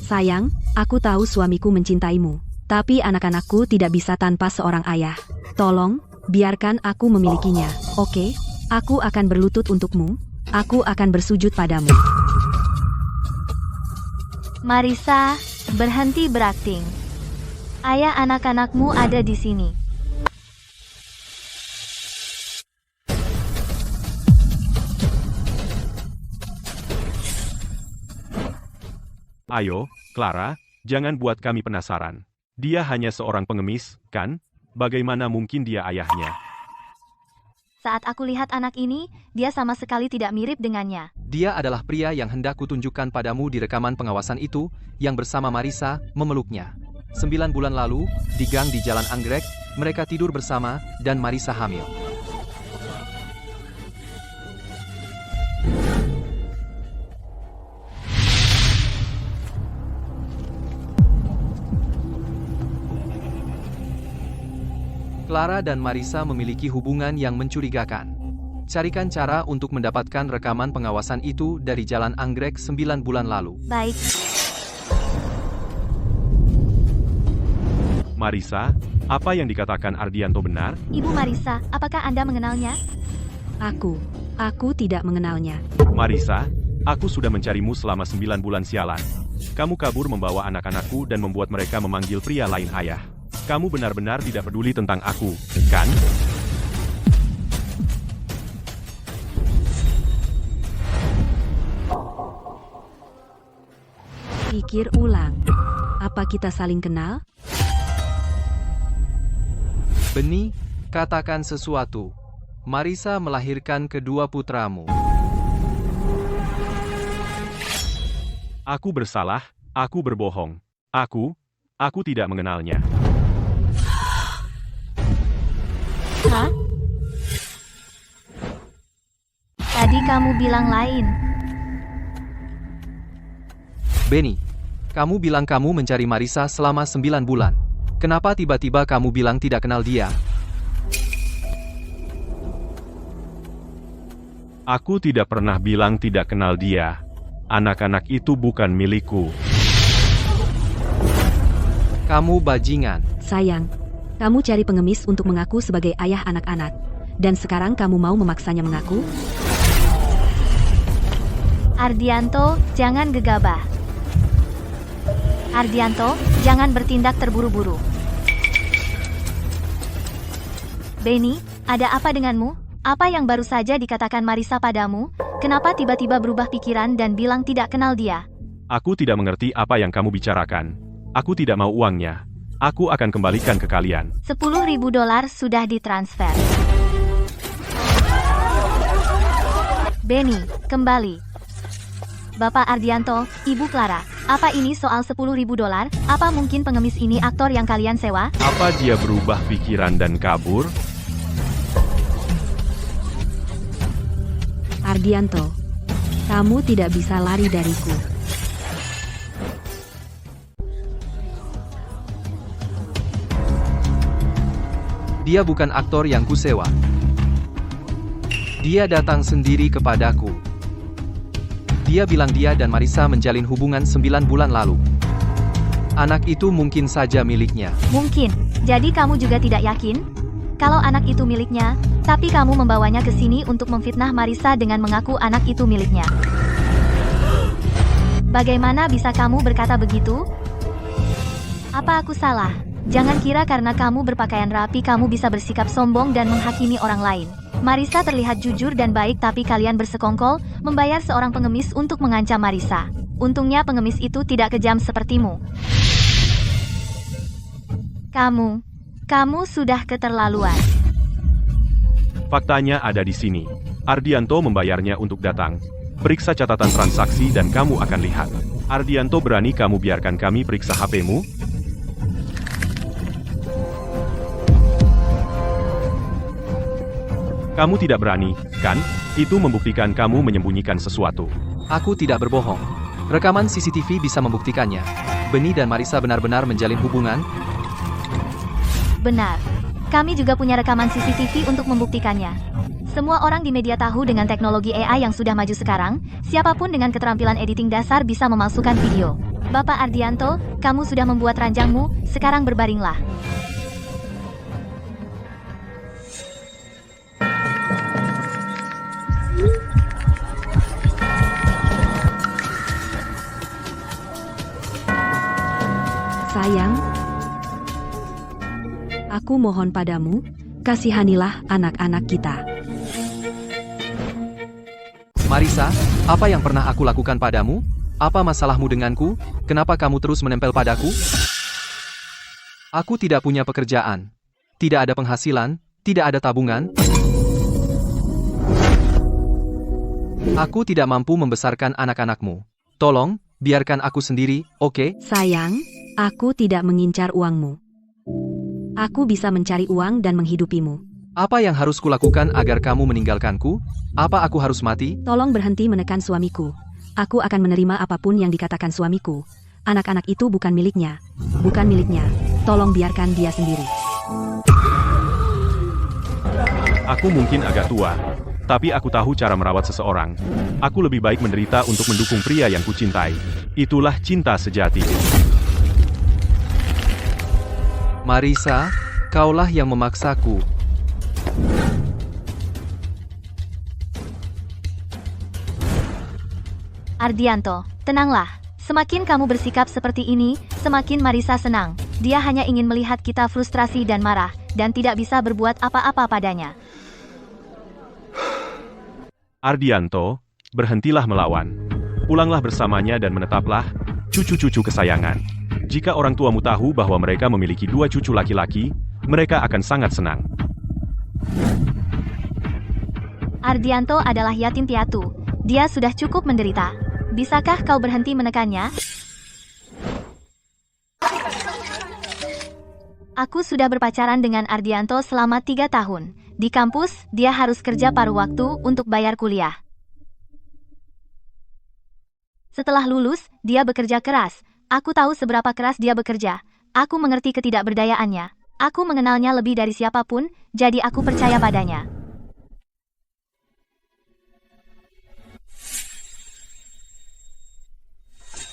Sayang, aku tahu suamiku mencintaimu. Tapi anak-anakku tidak bisa tanpa seorang ayah. Tolong, biarkan aku memilikinya, oke? Aku akan berlutut untukmu. Aku akan bersujud padamu. Marisa, berhenti berakting. Ayah anak-anakmu ada di sini. Ayo, Clara, jangan buat kami penasaran. Dia hanya seorang pengemis, kan? Bagaimana mungkin dia ayahnya? Saat aku lihat anak ini, dia sama sekali tidak mirip dengannya. Dia adalah pria yang hendak kutunjukkan padamu di rekaman pengawasan itu, yang bersama Marisa, memeluknya. 9 bulan lalu, di gang di Jalan Anggrek, mereka tidur bersama, dan Marisa hamil. Clara dan Marisa memiliki hubungan yang mencurigakan. Carikan cara untuk mendapatkan rekaman pengawasan itu dari Jalan Anggrek 9 bulan lalu. Baik. Marisa, apa yang dikatakan Ardianto benar? Ibu Marisa, apakah Anda mengenalnya? Aku tidak mengenalnya. Marisa, aku sudah mencarimu selama 9 bulan sialan. Kamu kabur membawa anak-anakku dan membuat mereka memanggil pria lain ayah. Kamu benar-benar tidak peduli tentang aku, kan? Pikir ulang. Apa kita saling kenal? Beni, katakan sesuatu. Marisa melahirkan kedua putramu. Aku bersalah, aku berbohong. Aku tidak mengenalnya. Hah? Tadi kamu bilang lain. Beni, kamu bilang kamu mencari Marisa selama 9 bulan. Kenapa tiba-tiba kamu bilang tidak kenal dia? Aku tidak pernah bilang tidak kenal dia. Anak-anak itu bukan milikku. Kamu bajingan. Sayang, kamu cari pengemis untuk mengaku sebagai ayah anak-anak. Dan sekarang kamu mau memaksanya mengaku? Ardianto, jangan gegabah. Ardianto, jangan bertindak terburu-buru. Beni, ada apa denganmu? Apa yang baru saja dikatakan Marisa padamu? Kenapa tiba-tiba berubah pikiran dan bilang tidak kenal dia? Aku tidak mengerti apa yang kamu bicarakan. Aku tidak mau uangnya. Aku akan kembalikan ke kalian. $10.000 sudah ditransfer. Beni, kembali. Bapak Ardianto, Ibu Clara, apa ini soal $10.000? Apa mungkin pengemis ini aktor yang kalian sewa? Apa dia berubah pikiran dan kabur? Ardianto, kamu tidak bisa lari dariku. Dia bukan aktor yang kusewa. Dia datang sendiri kepadaku. Dia bilang dia dan Marisa menjalin hubungan 9 bulan lalu. Anak itu mungkin saja miliknya. Mungkin. Jadi kamu juga tidak yakin? Kalau anak itu miliknya, tapi kamu membawanya ke sini untuk memfitnah Marisa dengan mengaku anak itu miliknya. Bagaimana bisa kamu berkata begitu? Apa aku salah? Jangan kira karena kamu berpakaian rapi kamu bisa bersikap sombong dan menghakimi orang lain. Marisa terlihat jujur dan baik tapi kalian bersekongkol, membayar seorang pengemis untuk mengancam Marisa. Untungnya pengemis itu tidak kejam sepertimu. Kamu sudah keterlaluan. Faktanya ada di sini. Ardianto membayarnya untuk datang. Periksa catatan transaksi dan kamu akan lihat. Ardianto, berani kamu biarkan kami periksa HP-mu? Kamu tidak berani, kan? Itu membuktikan kamu menyembunyikan sesuatu. Aku tidak berbohong. Rekaman CCTV bisa membuktikannya. Beni dan Marisa benar-benar menjalin hubungan. Benar. Kami juga punya rekaman CCTV untuk membuktikannya. Semua orang di media tahu dengan teknologi AI yang sudah maju sekarang, siapapun dengan keterampilan editing dasar bisa memalsukan video. Bapak Ardianto, kamu sudah membuat ranjangmu, sekarang berbaringlah. Sayang, aku mohon padamu, kasihanilah anak-anak kita. Marisa, apa yang pernah aku lakukan padamu? Apa masalahmu denganku? Kenapa kamu terus menempel padaku? Aku tidak punya pekerjaan. Tidak ada penghasilan, tidak ada tabungan. Aku tidak mampu membesarkan anak-anakmu. Tolong, biarkan aku sendiri, oke? Sayang, aku tidak mengincar uangmu. Aku bisa mencari uang dan menghidupimu. Apa yang harus kulakukan agar kamu meninggalkanku? Apa aku harus mati? Tolong berhenti menekan suamiku. Aku akan menerima apapun yang dikatakan suamiku. Anak-anak itu bukan miliknya. Bukan miliknya. Tolong biarkan dia sendiri. Aku mungkin agak tua, tapi aku tahu cara merawat seseorang. Aku lebih baik menderita untuk mendukung pria yang kucintai. Itulah cinta sejati. Marisa, kaulah yang memaksaku. Ardianto, tenanglah. Semakin kamu bersikap seperti ini, semakin Marisa senang. Dia hanya ingin melihat kita frustrasi dan marah, dan tidak bisa berbuat apa-apa padanya. Ardianto, berhentilah melawan. Pulanglah bersamanya dan menetaplah, cucu-cucu kesayangan. Jika orang tuamu tahu bahwa mereka memiliki 2 cucu laki-laki, mereka akan sangat senang. Ardianto adalah yatim piatu. Dia sudah cukup menderita. Bisakah kau berhenti menekannya? Aku sudah berpacaran dengan Ardianto selama 3 tahun. Di kampus, dia harus kerja paruh waktu untuk bayar kuliah. Setelah lulus, dia bekerja keras. Aku tahu seberapa keras dia bekerja. Aku mengerti ketidakberdayaannya. Aku mengenalnya lebih dari siapapun, jadi aku percaya padanya.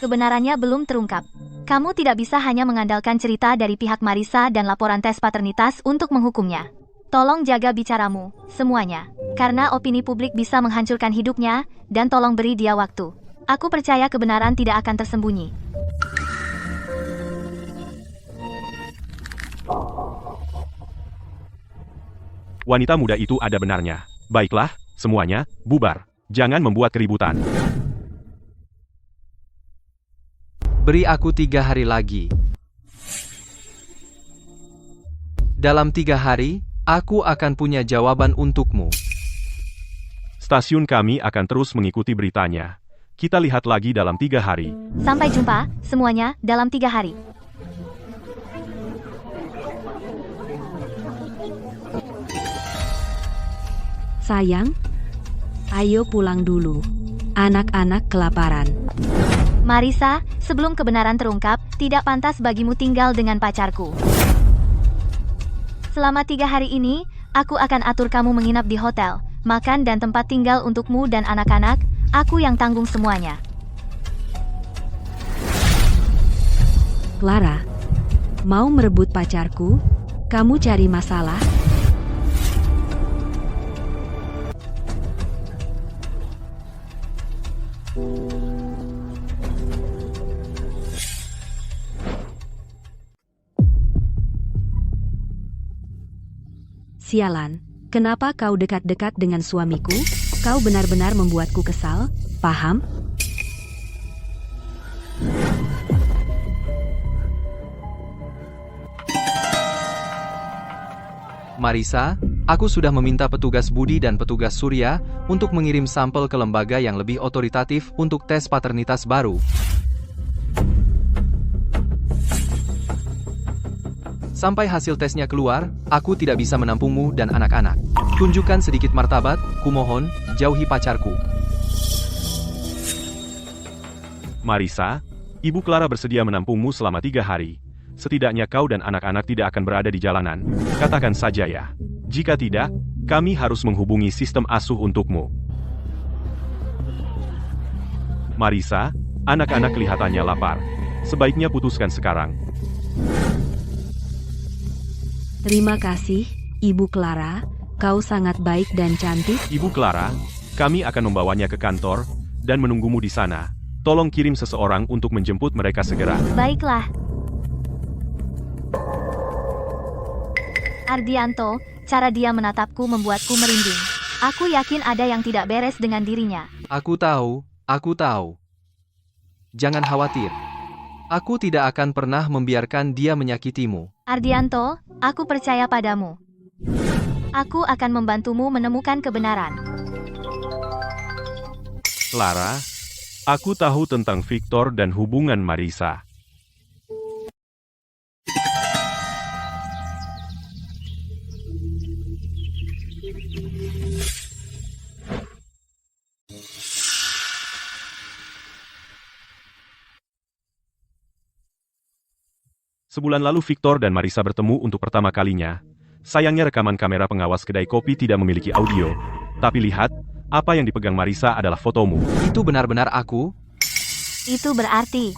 Kebenarannya belum terungkap. Kamu tidak bisa hanya mengandalkan cerita dari pihak Marisa dan laporan tes paternitas untuk menghukumnya. Tolong jaga bicaramu, semuanya. Karena opini publik bisa menghancurkan hidupnya, dan tolong beri dia waktu. Aku percaya kebenaran tidak akan tersembunyi. Wanita muda itu ada benarnya. Baiklah, semuanya, bubar. Jangan membuat keributan. Beri aku 3 hari lagi. Dalam 3 hari, aku akan punya jawaban untukmu. Stasiun kami akan terus mengikuti beritanya. Kita lihat lagi dalam 3 hari. Sampai jumpa, semuanya, dalam 3 hari. Sayang, ayo pulang dulu. Anak-anak kelaparan. Marisa, sebelum kebenaran terungkap, tidak pantas bagimu tinggal dengan pacarku. Selama 3 hari ini, aku akan atur kamu menginap di hotel, makan dan tempat tinggal untukmu dan anak-anak, aku yang tanggung semuanya. Clara, mau merebut pacarku? Kamu cari masalah? Sialan, kenapa kau dekat-dekat dengan suamiku? Kau benar-benar membuatku kesal, paham? Marisa, aku sudah meminta petugas Budi dan petugas Surya untuk mengirim sampel ke lembaga yang lebih otoritatif untuk tes paternitas baru. Sampai hasil tesnya keluar, aku tidak bisa menampungmu dan anak-anak. Tunjukkan sedikit martabat, kumohon, jauhi pacarku. Marisa, Ibu Clara bersedia menampungmu selama 3 hari. Setidaknya kau dan anak-anak tidak akan berada di jalanan. Katakan saja ya. Jika tidak, kami harus menghubungi sistem asuh untukmu. Marisa, anak-anak kelihatannya lapar. Sebaiknya putuskan sekarang. Terima kasih, Ibu Clara. Kau sangat baik dan cantik. Ibu Clara, kami akan membawanya ke kantor dan menunggumu di sana. Tolong kirim seseorang untuk menjemput mereka segera. Baiklah. Ardianto, cara dia menatapku membuatku merinding. Aku yakin ada yang tidak beres dengan dirinya. Aku tahu, aku tahu. Jangan khawatir. Aku tidak akan pernah membiarkan dia menyakitimu. Ardianto, aku percaya padamu. Aku akan membantumu menemukan kebenaran. Clara, aku tahu tentang Victor dan hubungan Marisa. Sebulan lalu Victor dan Marisa bertemu untuk pertama kalinya. Sayangnya rekaman kamera pengawas kedai kopi tidak memiliki audio. Tapi lihat, apa yang dipegang Marisa adalah fotomu. Itu benar-benar aku? Itu berarti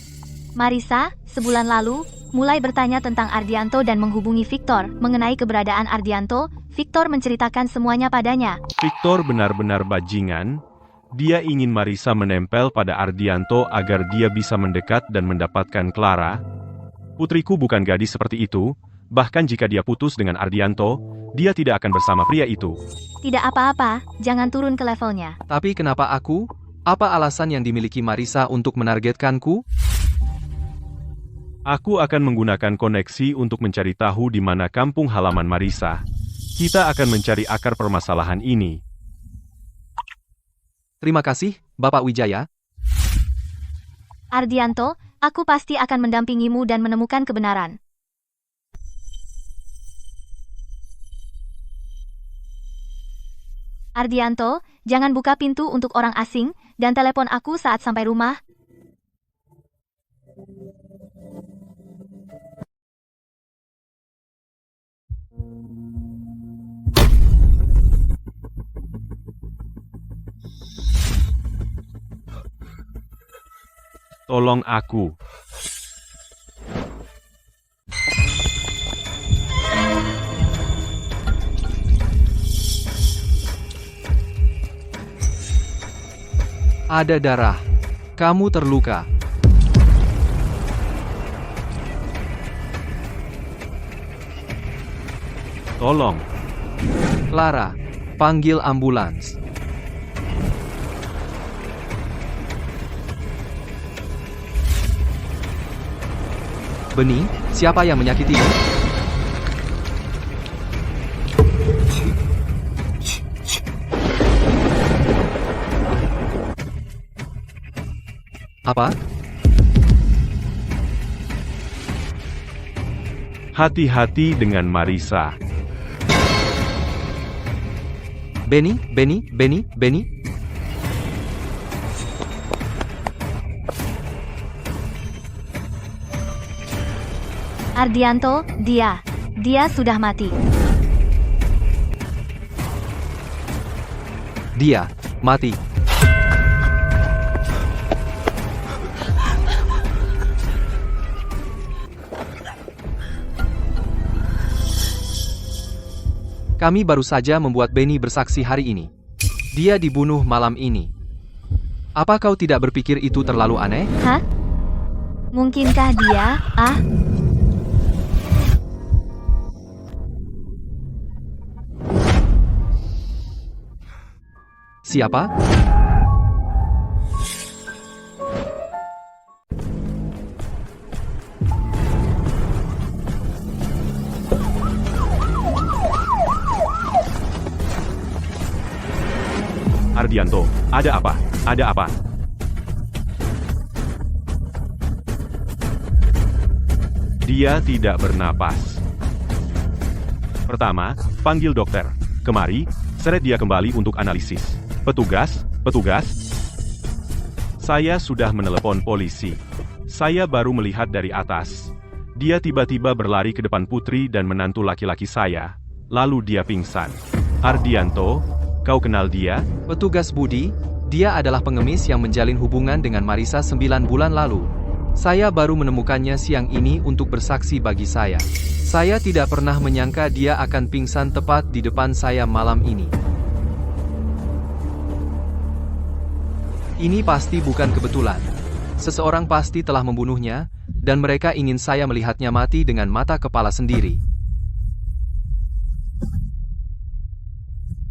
Marisa, sebulan lalu, mulai bertanya tentang Ardianto dan menghubungi Victor mengenai keberadaan Ardianto. Victor menceritakan semuanya padanya. Victor benar-benar bajingan. Dia ingin Marisa menempel pada Ardianto agar dia bisa mendekat dan mendapatkan Clara. Putriku bukan gadis seperti itu. Bahkan jika dia putus dengan Ardianto, dia tidak akan bersama pria itu. Tidak apa-apa, jangan turun ke levelnya. Tapi kenapa aku? Apa alasan yang dimiliki Marisa untuk menargetkanku? Aku akan menggunakan koneksi untuk mencari tahu di mana kampung halaman Marisa. Kita akan mencari akar permasalahan ini. Terima kasih, Bapak Wijaya. Ardianto, aku pasti akan mendampingimu dan menemukan kebenaran. Ardianto, jangan buka pintu untuk orang asing, dan telepon aku saat sampai rumah. Tolong aku. Ada darah. Kamu terluka. Tolong. Clara, panggil ambulans. Beni, siapa yang menyakitimu? Apa? Hati-hati dengan Marisa. Beni. Ardianto, dia sudah mati. Dia mati. Kami baru saja membuat Beni bersaksi hari ini. Dia dibunuh malam ini. Apa kau tidak berpikir itu terlalu aneh? Hah? Mungkinkah dia, Siapa? Ardianto, ada apa? Ada apa? Dia tidak bernapas. Pertama, panggil dokter. Kemari, seret dia kembali untuk analisis. Petugas. Saya sudah menelepon polisi. Saya baru melihat dari atas. Dia tiba-tiba berlari ke depan putri dan menantu laki-laki saya. Lalu dia pingsan. Ardianto, kau kenal dia? Petugas Budi, dia adalah pengemis yang menjalin hubungan dengan Marisa 9 bulan lalu. Saya baru menemukannya siang ini untuk bersaksi bagi saya. Saya tidak pernah menyangka dia akan pingsan tepat di depan saya malam ini. Ini pasti bukan kebetulan. Seseorang pasti telah membunuhnya, dan mereka ingin saya melihatnya mati dengan mata kepala sendiri.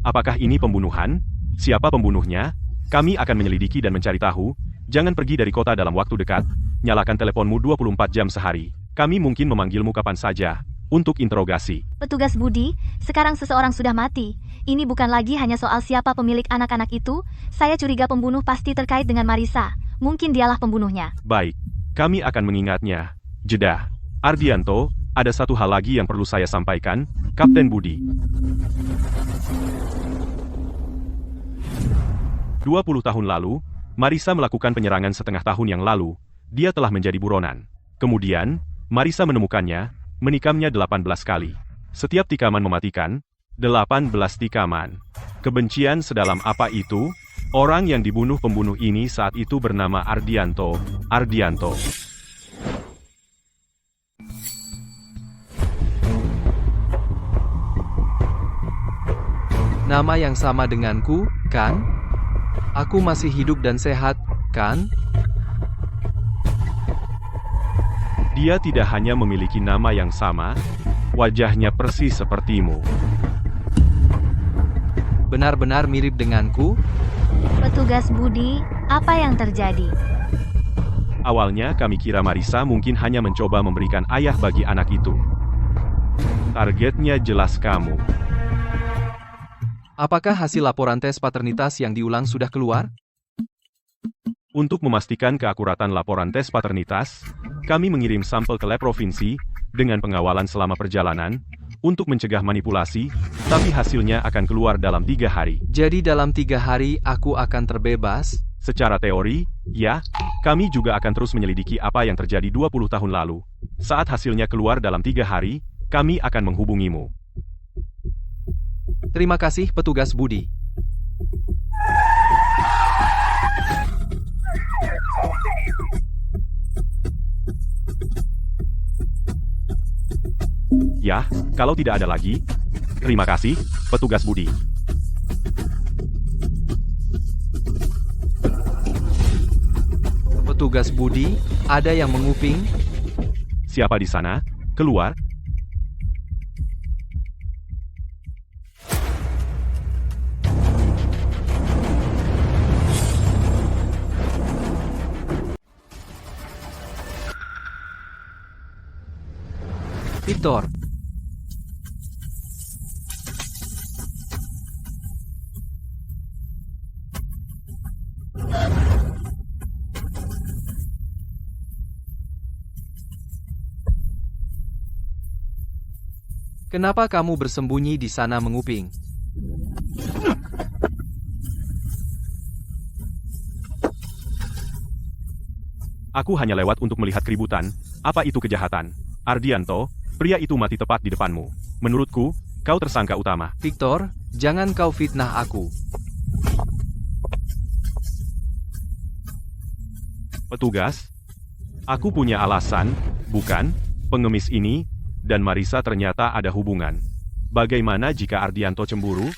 Apakah ini pembunuhan? Siapa pembunuhnya? Kami akan menyelidiki dan mencari tahu. Jangan pergi dari kota dalam waktu dekat. Nyalakan teleponmu 24 jam sehari. Kami mungkin memanggilmu kapan saja untuk interogasi. Petugas Budi, sekarang seseorang sudah mati. Ini bukan lagi hanya soal siapa pemilik anak-anak itu. Saya curiga pembunuh pasti terkait dengan Marisa. Mungkin dialah pembunuhnya. Baik, kami akan mengingatnya. Jeda. Ardianto, ada satu hal lagi yang perlu saya sampaikan, Kapten Budi. 20 tahun lalu, Marisa melakukan penyerangan setengah tahun yang lalu. Dia telah menjadi buronan. Kemudian, Marisa menemukannya, menikamnya 18 kali. Setiap tikaman mematikan, 18 tikaman. Kebencian sedalam apa itu? Orang yang dibunuh pembunuh ini saat itu bernama Ardianto. Ardianto. Nama yang sama denganku, kan? Aku masih hidup dan sehat, kan? Dia tidak hanya memiliki nama yang sama, wajahnya persis sepertimu. Benar-benar mirip denganku? Petugas Budi, apa yang terjadi? Awalnya kami kira Marisa mungkin hanya mencoba memberikan ayah bagi anak itu. Targetnya jelas kamu. Apakah hasil laporan tes paternitas yang diulang sudah keluar? Untuk memastikan keakuratan laporan tes paternitas, kami mengirim sampel ke lab provinsi dengan pengawalan selama perjalanan untuk mencegah manipulasi, tapi hasilnya akan keluar dalam 3 hari. Jadi dalam 3 hari aku akan terbebas? Secara teori, ya, kami juga akan terus menyelidiki apa yang terjadi 20 tahun lalu. Saat hasilnya keluar dalam 3 hari, kami akan menghubungimu. Terima kasih petugas Budi. Ya, kalau tidak ada lagi, terima kasih, petugas Budi. Petugas Budi, ada yang menguping? Siapa di sana? Keluar. Victor. Kenapa kamu bersembunyi di sana menguping? Aku hanya lewat untuk melihat keributan. Apa itu kejahatan? Ardianto, pria itu mati tepat di depanmu. Menurutku, kau tersangka utama. Victor, jangan kau fitnah aku. Petugas, aku punya alasan, bukan? Pengemis ini dan Marisa ternyata ada hubungan. Bagaimana jika Ardianto cemburu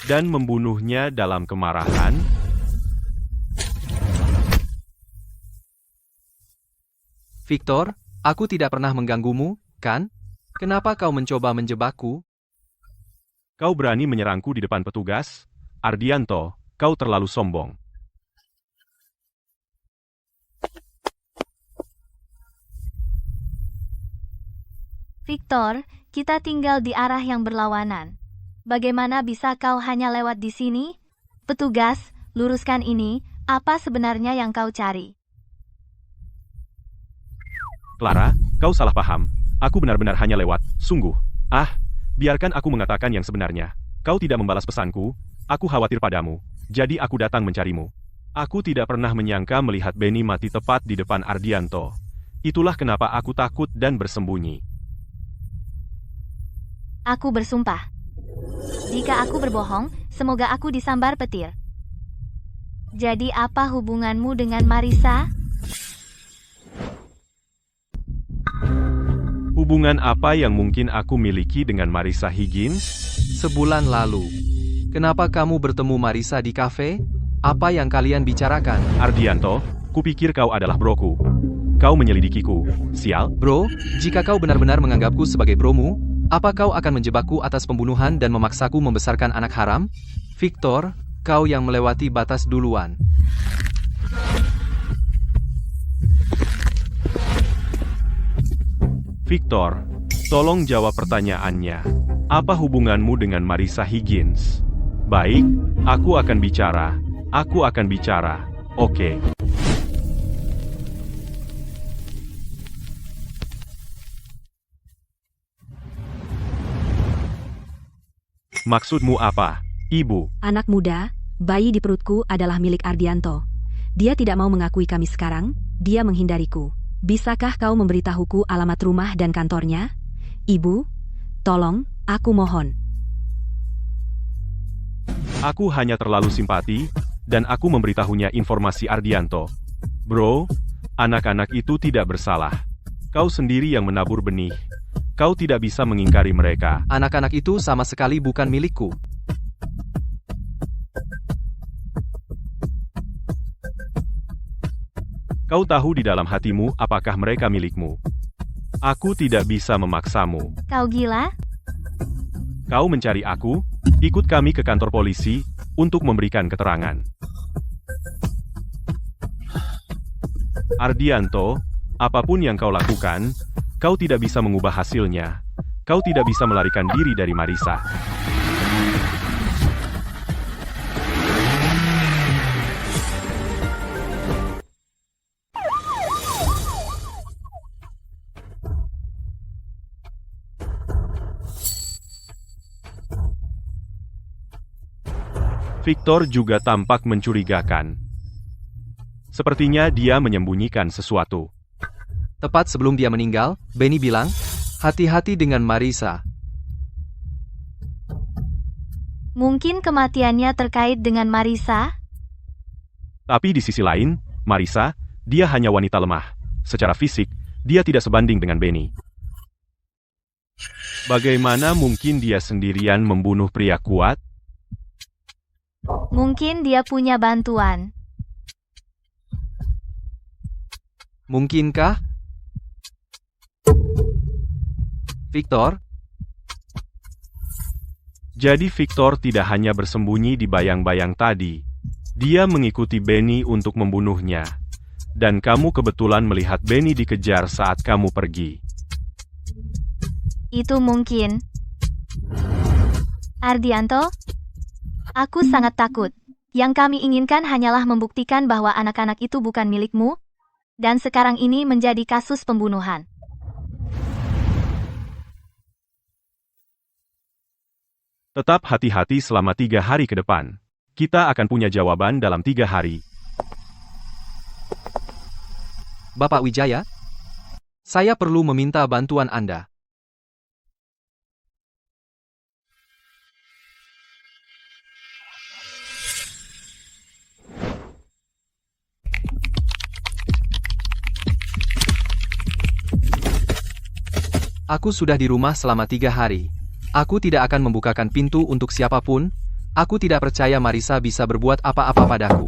dan membunuhnya dalam kemarahan? Victor, aku tidak pernah mengganggumu, kan? Kenapa kau mencoba menjebakku? Kau berani menyerangku di depan petugas? Ardianto, kau terlalu sombong. Victor, kita tinggal di arah yang berlawanan. Bagaimana bisa kau hanya lewat di sini? Petugas, luruskan ini, apa sebenarnya yang kau cari? Clara, kau salah paham. Aku benar-benar hanya lewat, sungguh. Biarkan aku mengatakan yang sebenarnya. Kau tidak membalas pesanku, aku khawatir padamu, jadi aku datang mencarimu. Aku tidak pernah menyangka melihat Benny mati tepat di depan Ardianto. Itulah kenapa aku takut dan bersembunyi. Aku bersumpah. Jika aku berbohong, semoga aku disambar petir. Jadi apa hubunganmu dengan Marisa? Hubungan apa yang mungkin aku miliki dengan Marisa Higgins? Sebulan lalu. Kenapa kamu bertemu Marisa di kafe? Apa yang kalian bicarakan? Ardianto, kupikir kau adalah broku. Kau menyelidikiku, sial. Bro, jika kau benar-benar menganggapku sebagai bromu, apa kau akan menjebakku atas pembunuhan dan memaksaku membesarkan anak haram? Victor, kau yang melewati batas duluan. Victor, tolong jawab pertanyaannya. Apa hubunganmu dengan Marisa Higgins? Baik, aku akan bicara. Aku akan bicara. Oke. Maksudmu apa, Ibu? Anak muda, bayi di perutku adalah milik Ardianto. Dia tidak mau mengakui kami sekarang, dia menghindariku. Bisakah kau memberitahuku alamat rumah dan kantornya? Ibu, Tolong, aku mohon. Aku hanya terlalu simpati, dan aku memberitahunya informasi Ardianto. Bro, anak-anak itu tidak bersalah. Kau sendiri yang menabur benih. Kau tidak bisa mengingkari mereka. Anak-anak itu sama sekali bukan milikku. Kau tahu di dalam hatimu apakah mereka milikmu. Aku tidak bisa memaksamu. Kau gila? Kau mencari aku, ikut kami ke kantor polisi, untuk memberikan keterangan. Ardianto, apapun yang kau lakukan, kau tidak bisa mengubah hasilnya. Kau tidak bisa melarikan diri dari Marisa. Victor juga tampak mencurigakan. Sepertinya dia menyembunyikan sesuatu. Tepat sebelum dia meninggal, Benny bilang, hati-hati dengan Marisa. Mungkin kematiannya terkait dengan Marisa? Tapi di sisi lain, Marisa, dia hanya wanita lemah. Secara fisik, dia tidak sebanding dengan Benny. Bagaimana mungkin dia sendirian membunuh pria kuat? Mungkin dia punya bantuan. Mungkinkah? Victor? Jadi Victor tidak hanya bersembunyi di bayang-bayang tadi. Dia mengikuti Benny untuk membunuhnya. Dan kamu kebetulan melihat Benny dikejar saat kamu pergi. Itu mungkin. Ardianto? Aku sangat takut. Yang kami inginkan hanyalah membuktikan bahwa anak-anak itu bukan milikmu, dan sekarang ini menjadi kasus pembunuhan. Tetap hati-hati selama 3 hari ke depan. Kita akan punya jawaban dalam 3 hari. Bapak Wijaya? Saya perlu meminta bantuan Anda. Aku sudah di rumah selama 3 hari. Aku tidak akan membukakan pintu untuk siapapun. Aku tidak percaya Marisa bisa berbuat apa-apa padaku.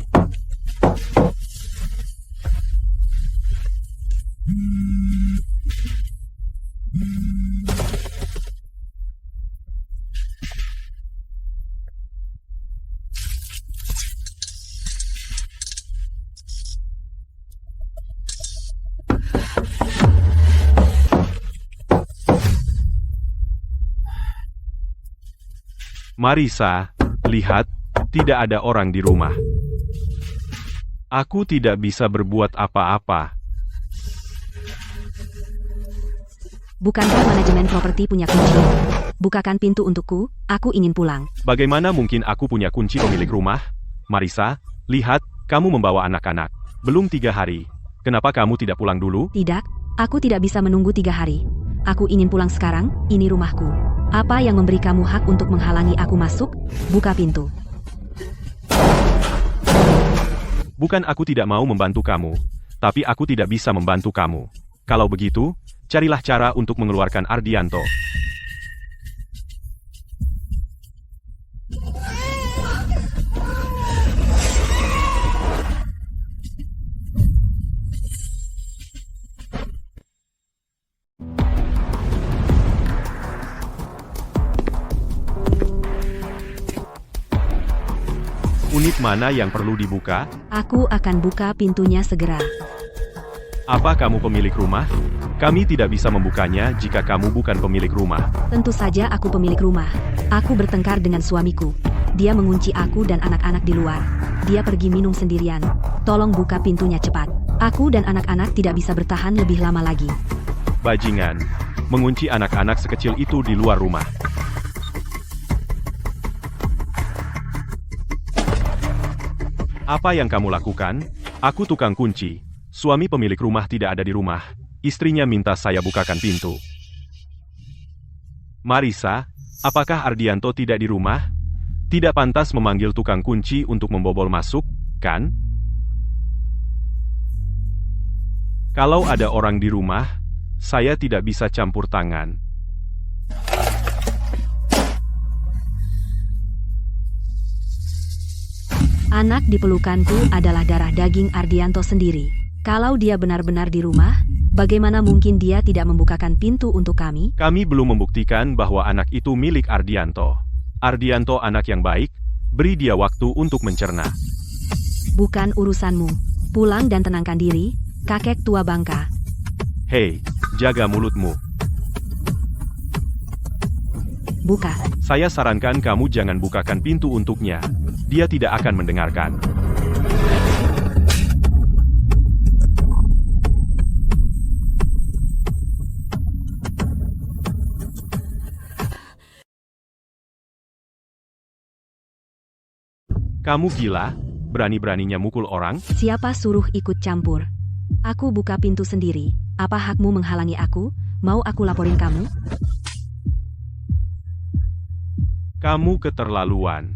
Marisa, lihat, tidak ada orang di rumah. Aku tidak bisa berbuat apa-apa. Bukankah manajemen properti punya kunci? Bukakan pintu untukku, aku ingin pulang. Bagaimana mungkin aku punya kunci pemilik rumah? Marisa, lihat, kamu membawa anak-anak. Belum 3 hari. Kenapa kamu tidak pulang dulu? Tidak, aku tidak bisa menunggu 3 hari. Aku ingin pulang sekarang, ini rumahku. Apa yang memberi kamu hak untuk menghalangi aku masuk? Buka pintu. Bukan aku tidak mau membantu kamu, tapi aku tidak bisa membantu kamu. Kalau begitu, carilah cara untuk mengeluarkan Ardianto. Unit mana yang perlu dibuka? Aku akan buka pintunya segera. Apa kamu pemilik rumah? Kami tidak bisa membukanya jika kamu bukan pemilik rumah. Tentu saja aku pemilik rumah. Aku bertengkar dengan suamiku. Dia mengunci aku dan anak-anak di luar. Dia pergi minum sendirian. Tolong buka pintunya cepat. Aku dan anak-anak tidak bisa bertahan lebih lama lagi. Bajingan, mengunci anak-anak sekecil itu di luar rumah. Apa yang kamu lakukan? Aku tukang kunci. Suami pemilik rumah tidak ada di rumah. Istrinya minta saya bukakan pintu. Marisa, apakah Ardianto tidak di rumah? Tidak pantas memanggil tukang kunci untuk membobol masuk, kan? Kalau ada orang di rumah, saya tidak bisa campur tangan. Anak di pelukanku adalah darah daging Ardianto sendiri. Kalau dia benar-benar di rumah, bagaimana mungkin dia tidak membukakan pintu untuk kami? Kami belum membuktikan bahwa anak itu milik Ardianto. Ardianto anak yang baik, beri dia waktu untuk mencerna. Bukan urusanmu. Pulang dan tenangkan diri, kakek tua bangka. Hei, jaga mulutmu. Buka. Saya sarankan kamu jangan bukakan pintu untuknya. Dia tidak akan mendengarkan. Kamu gila? Berani-beraninya mukul orang? Siapa suruh ikut campur? Aku buka pintu sendiri. Apa hakmu menghalangi aku? Mau aku laporin kamu? Kamu keterlaluan.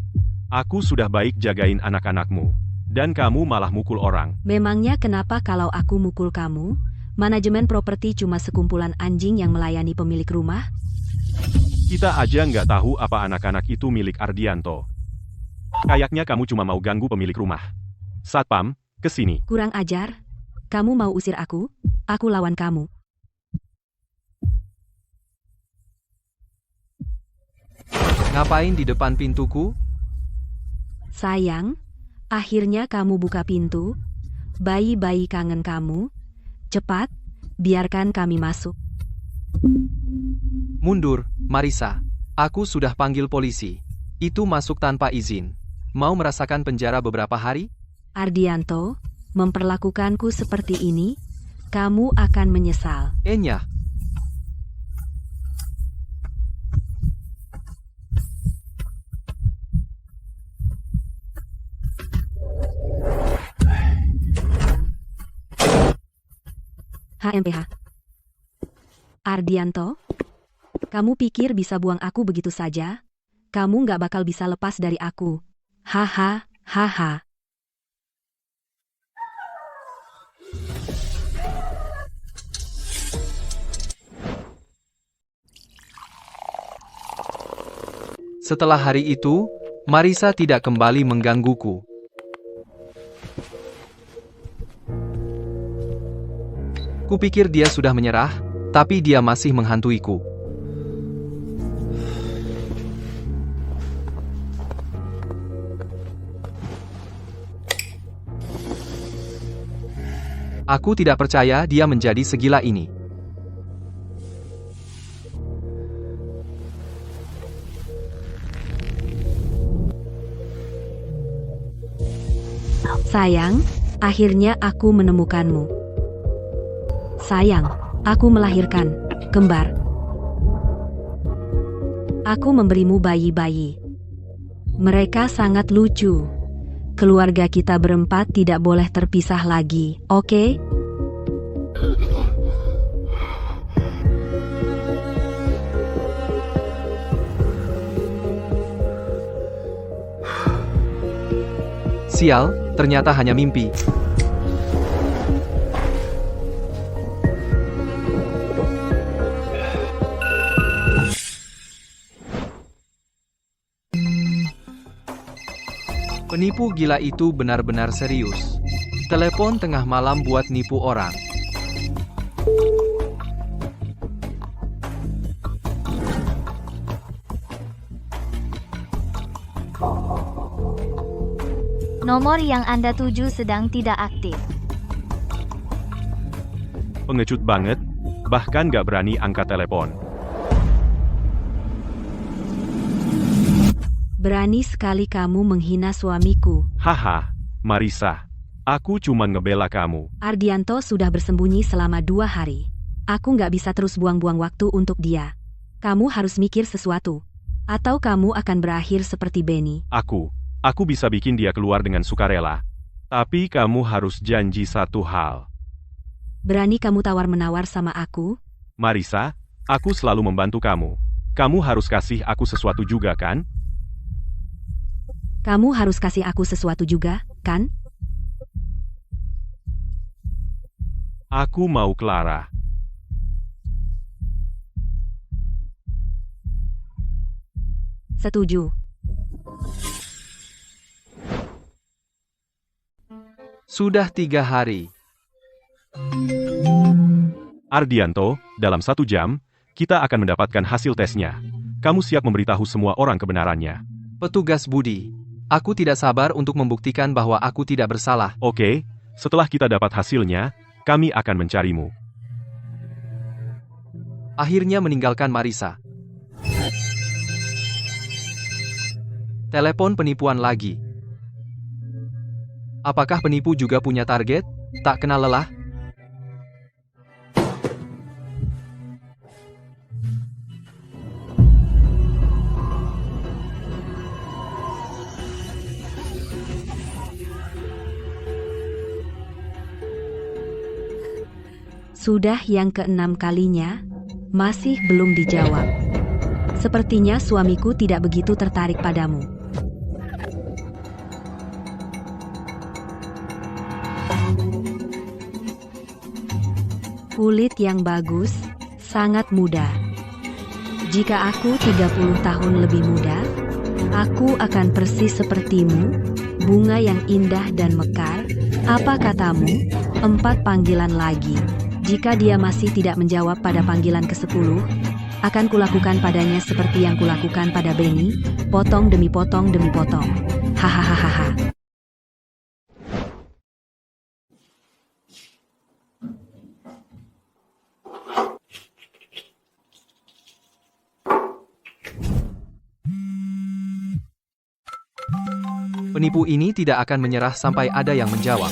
Aku sudah baik jagain anak-anakmu. Dan kamu malah mukul orang. Memangnya kenapa kalau aku mukul kamu? Manajemen properti cuma sekumpulan anjing yang melayani pemilik rumah? Kita aja nggak tahu apa anak-anak itu milik Ardianto. Kayaknya kamu cuma mau ganggu pemilik rumah. Satpam, kesini. Kurang ajar. Kamu mau usir aku? Aku lawan kamu. Ngapain di depan pintuku? Sayang, akhirnya kamu buka pintu. Bayi-bayi kangen kamu. Cepat, biarkan kami masuk. Mundur, Marisa. Aku sudah panggil polisi. Itu masuk tanpa izin. Mau merasakan penjara beberapa hari? Ardianto, memperlakukanku seperti ini, kamu akan menyesal. Enya. HMPH. Ardianto, kamu pikir bisa buang aku begitu saja? Kamu nggak bakal bisa lepas dari aku. Haha, haha. Setelah hari itu, Marisa tidak kembali menggangguku. Kupikir dia sudah menyerah, tapi dia masih menghantuiku. Aku tidak percaya dia menjadi segila ini. Sayang, akhirnya aku menemukanmu. Sayang, aku melahirkan kembar. Aku memberimu bayi-bayi. Mereka sangat lucu. Keluarga kita berempat tidak boleh terpisah lagi, oke? Sial, ternyata hanya mimpi. Penipu gila itu benar-benar serius. Telepon tengah malam buat nipu orang. Nomor yang Anda tuju sedang tidak aktif. Pengecut banget, bahkan gak berani angkat telepon. Berani sekali kamu menghina suamiku. Haha, Marisa. Aku cuma ngebela kamu. Ardianto sudah bersembunyi selama 2 hari. Aku nggak bisa terus buang-buang waktu untuk dia. Kamu harus mikir sesuatu. Atau kamu akan berakhir seperti Benny. Aku bisa bikin dia keluar dengan sukarela. Tapi kamu harus janji satu hal. Berani kamu tawar-menawar sama aku? Marisa, aku selalu membantu kamu. kamu harus kasih aku sesuatu juga kan? Kamu harus kasih aku sesuatu juga, kan? Aku mau Clara. Setuju. Sudah 3 hari. Ardianto, dalam 1 jam, kita akan mendapatkan hasil tesnya. Kamu siap memberitahu semua orang kebenarannya. Petugas Budi, aku tidak sabar untuk membuktikan bahwa aku tidak bersalah. Oke, setelah kita dapat hasilnya, kami akan mencarimu. Akhirnya meninggalkan Marisa. Telepon penipuan lagi. Apakah penipu juga punya target? Tak kenal lelah? Sudah yang ke-6 kalinya, masih belum dijawab. Sepertinya suamiku tidak begitu tertarik padamu. Kulit yang bagus, sangat muda. Jika aku 30 tahun lebih muda, aku akan persis sepertimu, bunga yang indah dan mekar. Apa katamu? 4 panggilan lagi. Jika dia masih tidak menjawab pada panggilan ke-10, akan kulakukan padanya seperti yang kulakukan pada Benny, potong demi potong demi potong. Hahaha. Penipu ini tidak akan menyerah sampai ada yang menjawab.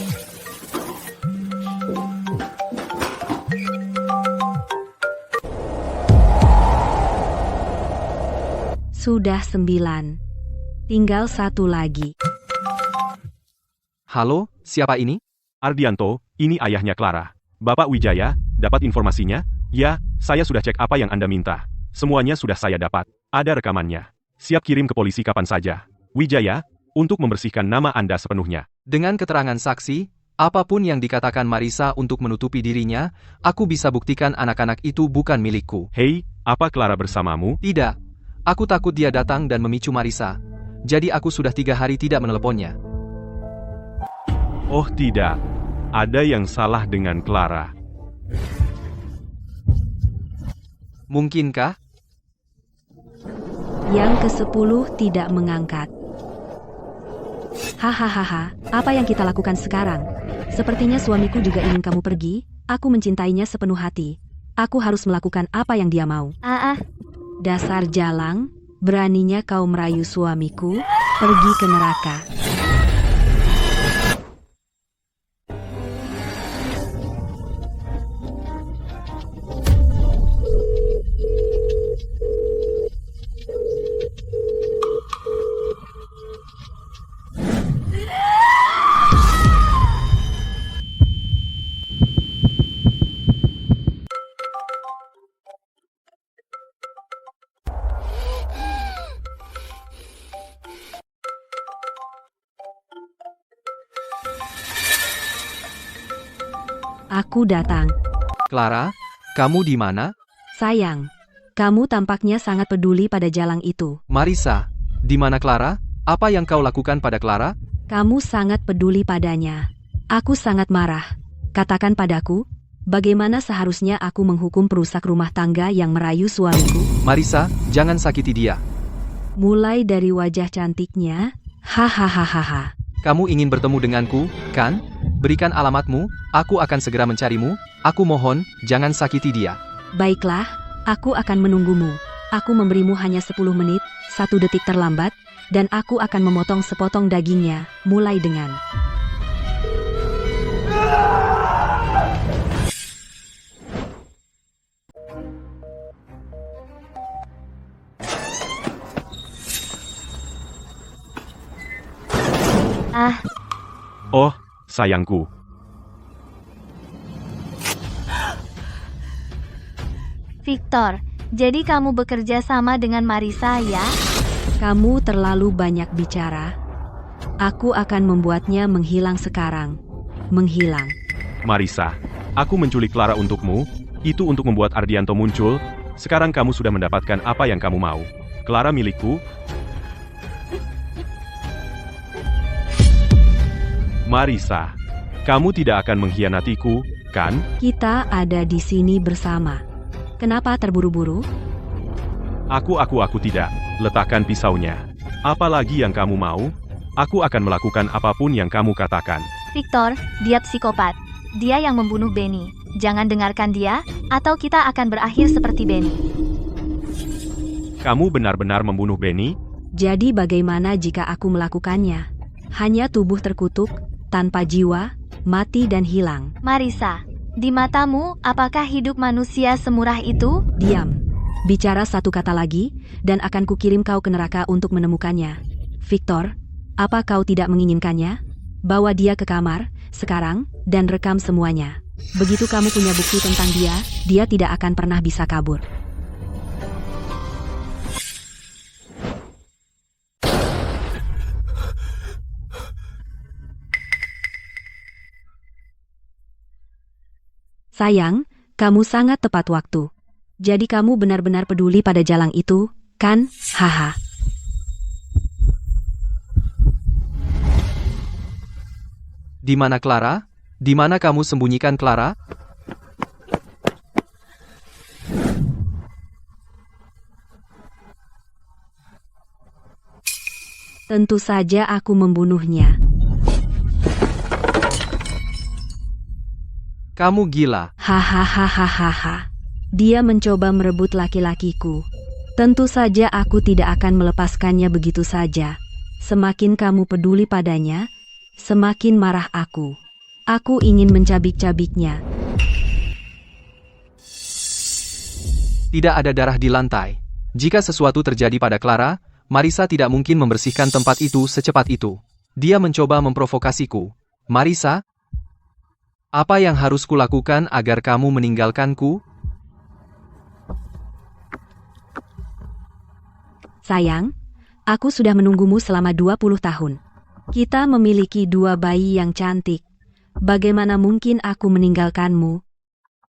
Sudah 9. Tinggal 1 lagi. Halo, siapa ini? Ardianto, ini ayahnya Clara. Bapak Wijaya, dapat informasinya? Ya, saya sudah cek apa yang Anda minta. Semuanya sudah saya dapat. Ada rekamannya. Siap kirim ke polisi kapan saja. Wijaya, untuk membersihkan nama Anda sepenuhnya. Dengan keterangan saksi, apapun yang dikatakan Marisa untuk menutupi dirinya, aku bisa buktikan anak-anak itu bukan milikku. Hei, apa Clara bersamamu? Tidak. Aku takut dia datang dan memicu Marisa. Jadi aku sudah 3 hari tidak meneleponnya. Oh tidak. Ada yang salah dengan Clara. Mungkinkah? Yang ke-10 tidak mengangkat. Hahaha, apa yang kita lakukan sekarang? Sepertinya suamiku juga ingin kamu pergi. Aku mencintainya sepenuh hati. Aku harus melakukan apa yang dia mau. Dasar jalang, beraninya kau merayu suamiku, pergi ke neraka. Aku datang. Clara, kamu di mana? Sayang, kamu tampaknya sangat peduli pada jalang itu. Marisa, di mana Clara? Apa yang kau lakukan pada Clara? Kamu sangat peduli padanya. Aku sangat marah. Katakan padaku, bagaimana seharusnya aku menghukum perusak rumah tangga yang merayu suamiku? Marisa, jangan sakiti dia. Mulai dari wajah cantiknya, hahaha. Kamu ingin bertemu denganku, kan? Berikan alamatmu, aku akan segera mencarimu. Aku mohon, jangan sakiti dia. Baiklah, aku akan menunggumu. Aku memberimu hanya 10 menit, 1 detik terlambat, dan aku akan memotong sepotong dagingnya, mulai dengan... Oh, sayangku. Victor, Jadi kamu bekerja sama dengan Marisa ya? Kamu terlalu banyak bicara. Aku akan membuatnya menghilang sekarang. Menghilang. Marisa, aku menculik Clara untukmu, itu untuk membuat Ardianto muncul. Sekarang kamu sudah mendapatkan apa yang kamu mau. Clara milikku. Marisa, kamu tidak akan mengkhianatiku, kan? Kita ada di sini bersama. Kenapa terburu-buru? Aku tidak. Letakkan pisaunya. Apalagi yang kamu mau? Aku akan melakukan apapun yang kamu katakan. Victor, dia psikopat. Dia yang membunuh Benny. Jangan dengarkan dia, atau kita akan berakhir seperti Benny. Kamu benar-benar membunuh Benny? Jadi bagaimana jika aku melakukannya? Hanya tubuh terkutuk, tanpa jiwa, mati dan hilang. Marisa, di matamu, apakah hidup manusia semurah itu? Diam. Bicara satu kata lagi, dan akan kukirim kau ke neraka untuk menemukannya. Victor, apa kau tidak menginginkannya? Bawa dia ke kamar, sekarang, dan rekam semuanya. Begitu kamu punya bukti tentang dia tidak akan pernah bisa kabur. Sayang, kamu sangat tepat waktu. Jadi kamu benar-benar peduli pada jalang itu, kan? Haha. Di mana Clara? Di mana kamu sembunyikan Clara? Tentu saja aku membunuhnya. Kamu gila. Hahaha. Dia mencoba merebut laki-lakiku. Tentu saja aku tidak akan melepaskannya begitu saja. Semakin kamu peduli padanya, semakin marah aku. Aku ingin mencabik-cabiknya. Tidak ada darah di lantai. Jika sesuatu terjadi pada Clara, Marisa tidak mungkin membersihkan tempat itu secepat itu. Dia mencoba memprovokasiku. Marisa, apa yang harus kulakukan agar kamu meninggalkanku? Sayang, aku sudah menunggumu selama 20 tahun. Kita memiliki 2 bayi yang cantik. Bagaimana mungkin aku meninggalkanmu?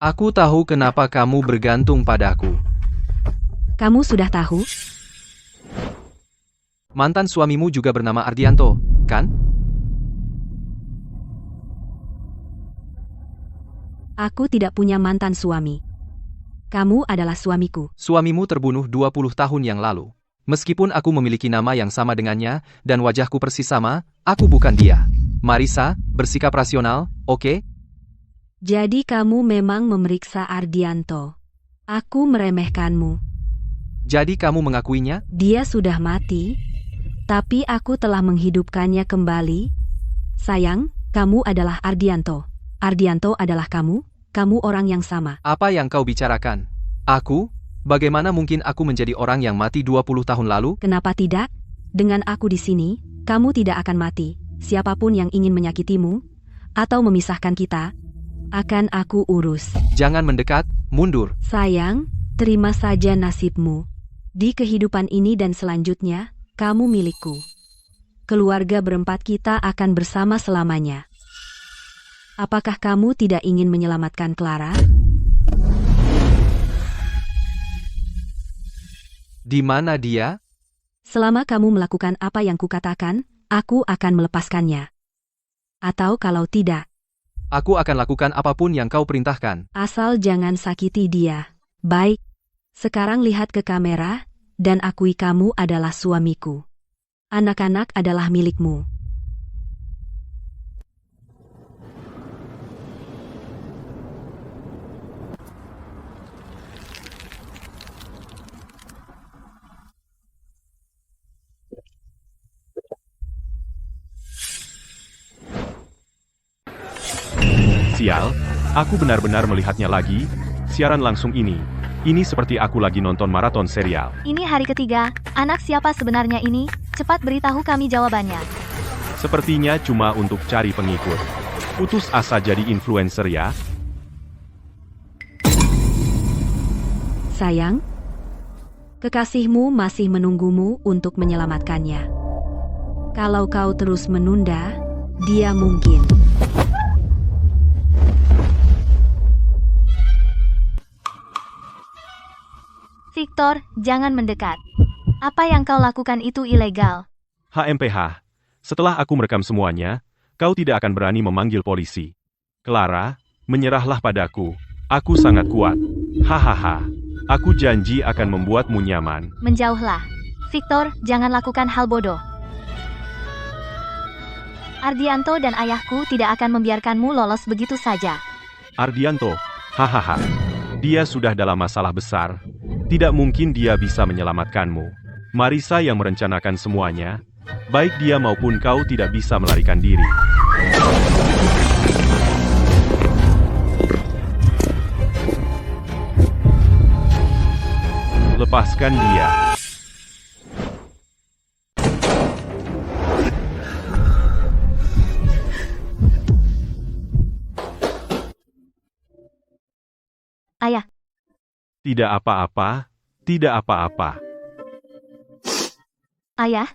Aku tahu kenapa kamu bergantung padaku. Kamu sudah tahu? Mantan suamimu juga bernama Ardianto, kan? Aku tidak punya mantan suami. Kamu adalah suamiku. Suamimu terbunuh 20 tahun yang lalu. Meskipun aku memiliki nama yang sama dengannya, dan wajahku persis sama, aku bukan dia. Marisa, bersikap rasional, oke? Jadi kamu memang memeriksa Ardianto. Aku meremehkanmu. Jadi kamu mengakuinya? Dia sudah mati, tapi aku telah menghidupkannya kembali. Sayang, kamu adalah Ardianto. Ardianto adalah kamu orang yang sama. Apa yang kau bicarakan? Aku? Bagaimana mungkin aku menjadi orang yang mati 20 tahun lalu? Kenapa tidak? Dengan aku di sini, kamu tidak akan mati. Siapapun yang ingin menyakitimu, atau memisahkan kita, akan aku urus. Jangan mendekat, mundur. Sayang, terima saja nasibmu. Di kehidupan ini dan selanjutnya, kamu milikku. Keluarga berempat kita akan bersama selamanya. Apakah kamu tidak ingin menyelamatkan Clara? Di mana dia? Selama kamu melakukan apa yang kukatakan, aku akan melepaskannya. Atau kalau tidak, Aku akan lakukan apapun yang kau perintahkan. asal jangan sakiti dia. Baik, sekarang lihat ke kamera, dan akui kamu adalah suamiku. Anak-anak adalah milikmu. Sial, aku benar-benar melihatnya lagi. Siaran langsung ini seperti aku lagi nonton maraton serial. Ini hari ketiga, anak siapa sebenarnya ini? Cepat beritahu kami jawabannya. Sepertinya cuma untuk cari pengikut. Putus asa jadi influencer ya. Sayang, Kekasihmu masih menunggumu untuk menyelamatkannya. Kalau kau terus menunda, dia mungkin. Victor, jangan mendekat. Apa yang kau lakukan itu ilegal. HMPH, setelah aku merekam semuanya, kau tidak akan berani memanggil polisi. Clara, menyerahlah padaku. Aku sangat kuat. Hahaha. Aku janji akan membuatmu nyaman. Menjauhlah. Victor, jangan lakukan hal bodoh. Ardianto dan ayahku tidak akan membiarkanmu lolos begitu saja. Ardianto, hahaha. Dia sudah dalam masalah besar. Tidak mungkin dia bisa menyelamatkanmu. Marisa yang merencanakan semuanya. Baik dia maupun kau tidak bisa melarikan diri. Lepaskan dia. Ayah, Tidak apa-apa, tidak apa-apa. ayah,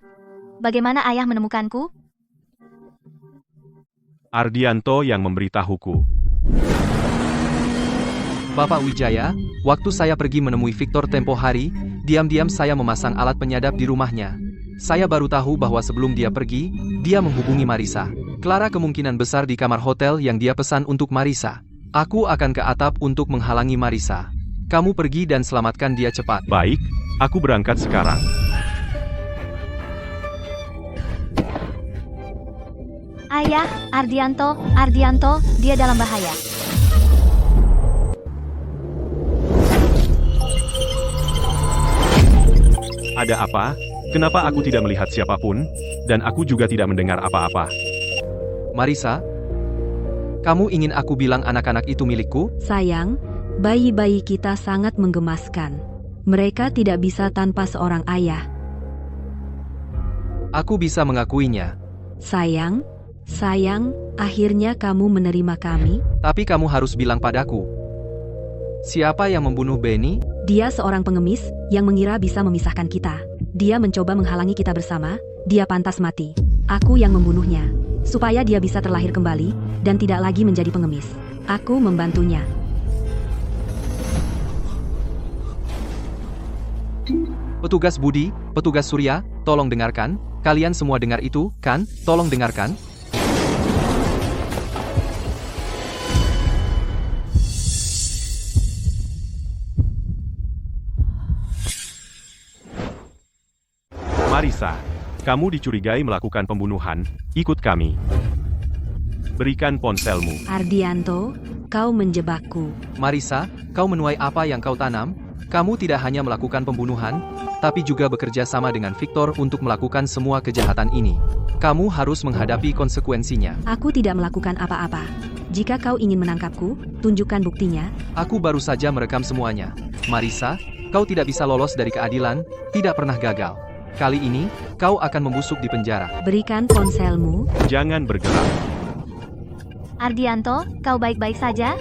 bagaimana ayah menemukanku? Ardianto yang memberitahuku. Bapak Wijaya, waktu saya pergi menemui Victor tempo hari, diam-diam saya memasang alat penyadap di rumahnya. Saya baru tahu bahwa sebelum dia pergi, dia menghubungi Marisa. Clara kemungkinan besar di kamar hotel yang dia pesan untuk Marisa. Aku akan ke atap untuk menghalangi Marisa. Kamu pergi dan selamatkan dia cepat. Baik, aku berangkat sekarang. Ayah, Ardianto, dia dalam bahaya. Ada apa? Kenapa aku tidak melihat siapapun? Dan aku juga tidak mendengar apa-apa. Marisa, kamu ingin aku bilang anak-anak itu milikku? Sayang, bayi-bayi kita sangat menggemaskan. Mereka tidak bisa tanpa seorang ayah. Aku bisa mengakuinya. Sayang, akhirnya kamu menerima kami. Tapi kamu harus bilang padaku. Siapa yang membunuh Benny? Dia seorang pengemis yang mengira bisa memisahkan kita. Dia mencoba menghalangi kita bersama. Dia pantas mati. Aku yang membunuhnya, supaya dia bisa terlahir kembali dan tidak lagi menjadi pengemis. Aku membantunya. Petugas Budi, petugas Surya, tolong dengarkan. Kalian semua dengar itu, kan? Tolong dengarkan. Marisa, kamu dicurigai melakukan pembunuhan. Ikut kami. Berikan ponselmu. Ardianto, kau menjebakku. Marisa, kau menuai apa yang kau tanam? Kamu tidak hanya melakukan pembunuhan, tapi juga bekerja sama dengan Victor untuk melakukan semua kejahatan ini. Kamu harus menghadapi konsekuensinya. Aku tidak melakukan apa-apa. Jika kau ingin menangkapku, tunjukkan buktinya. Aku baru saja merekam semuanya. Marisa, kau tidak bisa lolos dari keadilan, tidak pernah gagal. Kali ini, kau akan membusuk di penjara. Berikan ponselmu. Jangan bergerak. Ardianto, kau baik-baik saja?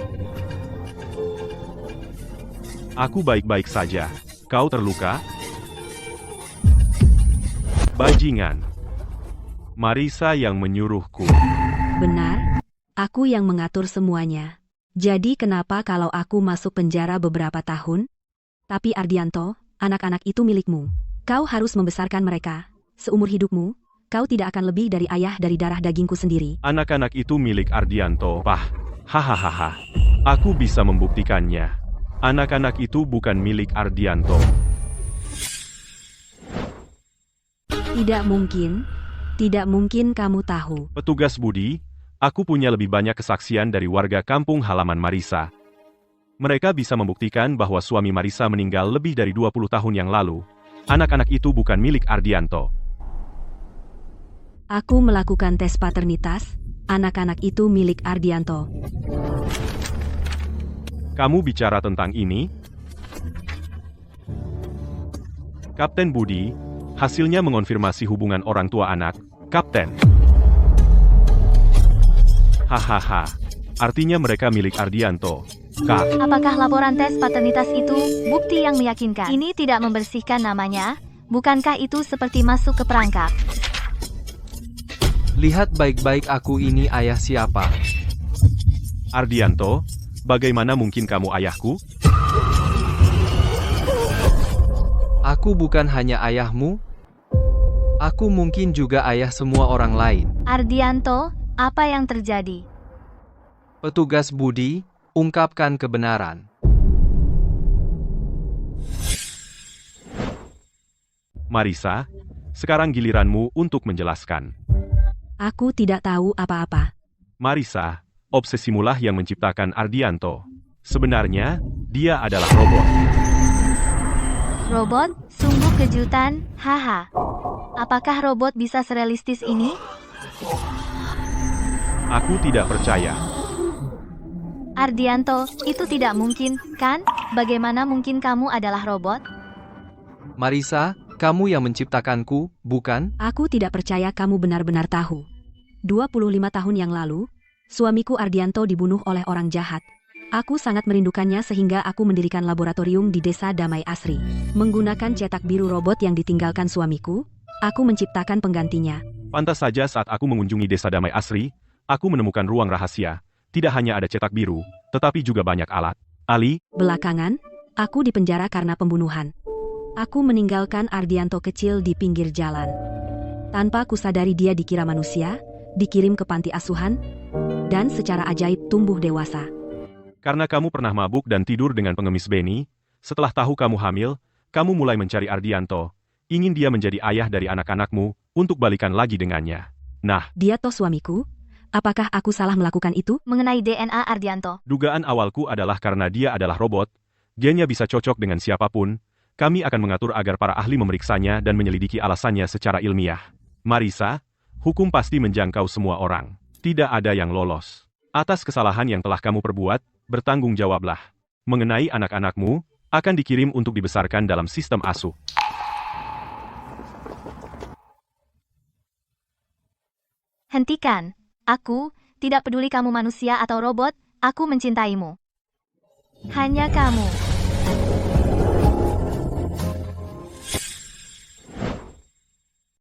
Aku baik-baik saja. Kau terluka? Bajingan. Marisa yang menyuruhku. Benar, aku yang mengatur semuanya. Jadi kenapa kalau aku masuk penjara beberapa tahun? Tapi Ardianto, anak-anak itu milikmu. Kau harus membesarkan mereka. Seumur hidupmu, kau tidak akan lebih dari ayah dari darah dagingku sendiri. Anak-anak itu milik Ardianto, Pah. Hahaha. Aku bisa membuktikannya. Anak-anak itu bukan milik Ardianto. Tidak mungkin kamu tahu. Petugas Budi, aku punya lebih banyak kesaksian dari warga kampung halaman Marisa. Mereka bisa membuktikan bahwa suami Marisa meninggal lebih dari 20 tahun yang lalu. Anak-anak itu bukan milik Ardianto. Aku melakukan tes paternitas. Anak-anak itu milik Ardianto. Kamu bicara tentang ini? Kapten Budi, hasilnya mengonfirmasi hubungan orang tua anak, Kapten. Hahaha, artinya mereka milik Ardianto. Kak, Apakah laporan tes paternitas itu bukti yang meyakinkan? Ini tidak membersihkan namanya. Bukankah itu seperti masuk ke perangkap? Lihat baik-baik aku ini ayah siapa. Ardianto, bagaimana mungkin kamu ayahku? Aku bukan hanya ayahmu. Aku mungkin juga ayah semua orang lain. Ardianto, apa yang terjadi? Petugas Budi, ungkapkan kebenaran. Marisa, sekarang giliranmu untuk menjelaskan. Aku tidak tahu apa-apa. Marisa, obsesimulah yang menciptakan Ardianto. Sebenarnya, dia adalah robot. Robot? Sungguh kejutan, haha. Apakah robot bisa serealistis ini? Aku tidak percaya. Ardianto, itu tidak mungkin, kan? Bagaimana mungkin kamu adalah robot? Marisa, kamu yang menciptakanku, bukan? Aku tidak percaya kamu benar-benar tahu. 25 tahun yang lalu, suamiku Ardianto dibunuh oleh orang jahat. Aku sangat merindukannya sehingga aku mendirikan laboratorium di Desa Damai Asri. Menggunakan cetak biru robot yang ditinggalkan suamiku, aku menciptakan penggantinya. Pantas saja saat aku mengunjungi Desa Damai Asri, aku menemukan ruang rahasia. Tidak hanya ada cetak biru, tetapi juga banyak alat. Ali, Belakangan, aku dipenjara karena pembunuhan. Aku meninggalkan Ardianto kecil di pinggir jalan. Tanpa kusadari dia dikira manusia, dikirim ke panti asuhan, dan secara ajaib tumbuh dewasa. karena kamu pernah mabuk dan tidur dengan pengemis Benny, setelah tahu kamu hamil, kamu mulai mencari Ardianto, ingin dia menjadi ayah dari anak-anakmu, untuk balikan lagi dengannya. Nah, Dia toh suamiku? Apakah aku salah melakukan itu? Mengenai DNA Ardianto, dugaan awalku adalah karena dia adalah robot, gennya bisa cocok dengan siapapun, kami akan mengatur agar para ahli memeriksanya dan menyelidiki alasannya secara ilmiah. Marisa, hukum pasti menjangkau semua orang. Tidak ada yang lolos. Atas kesalahan yang telah kamu perbuat, bertanggung jawablah. Mengenai anak-anakmu, akan dikirim untuk dibesarkan dalam sistem asuh. hentikan. Aku, tidak peduli kamu manusia atau robot, aku mencintaimu. Hanya kamu.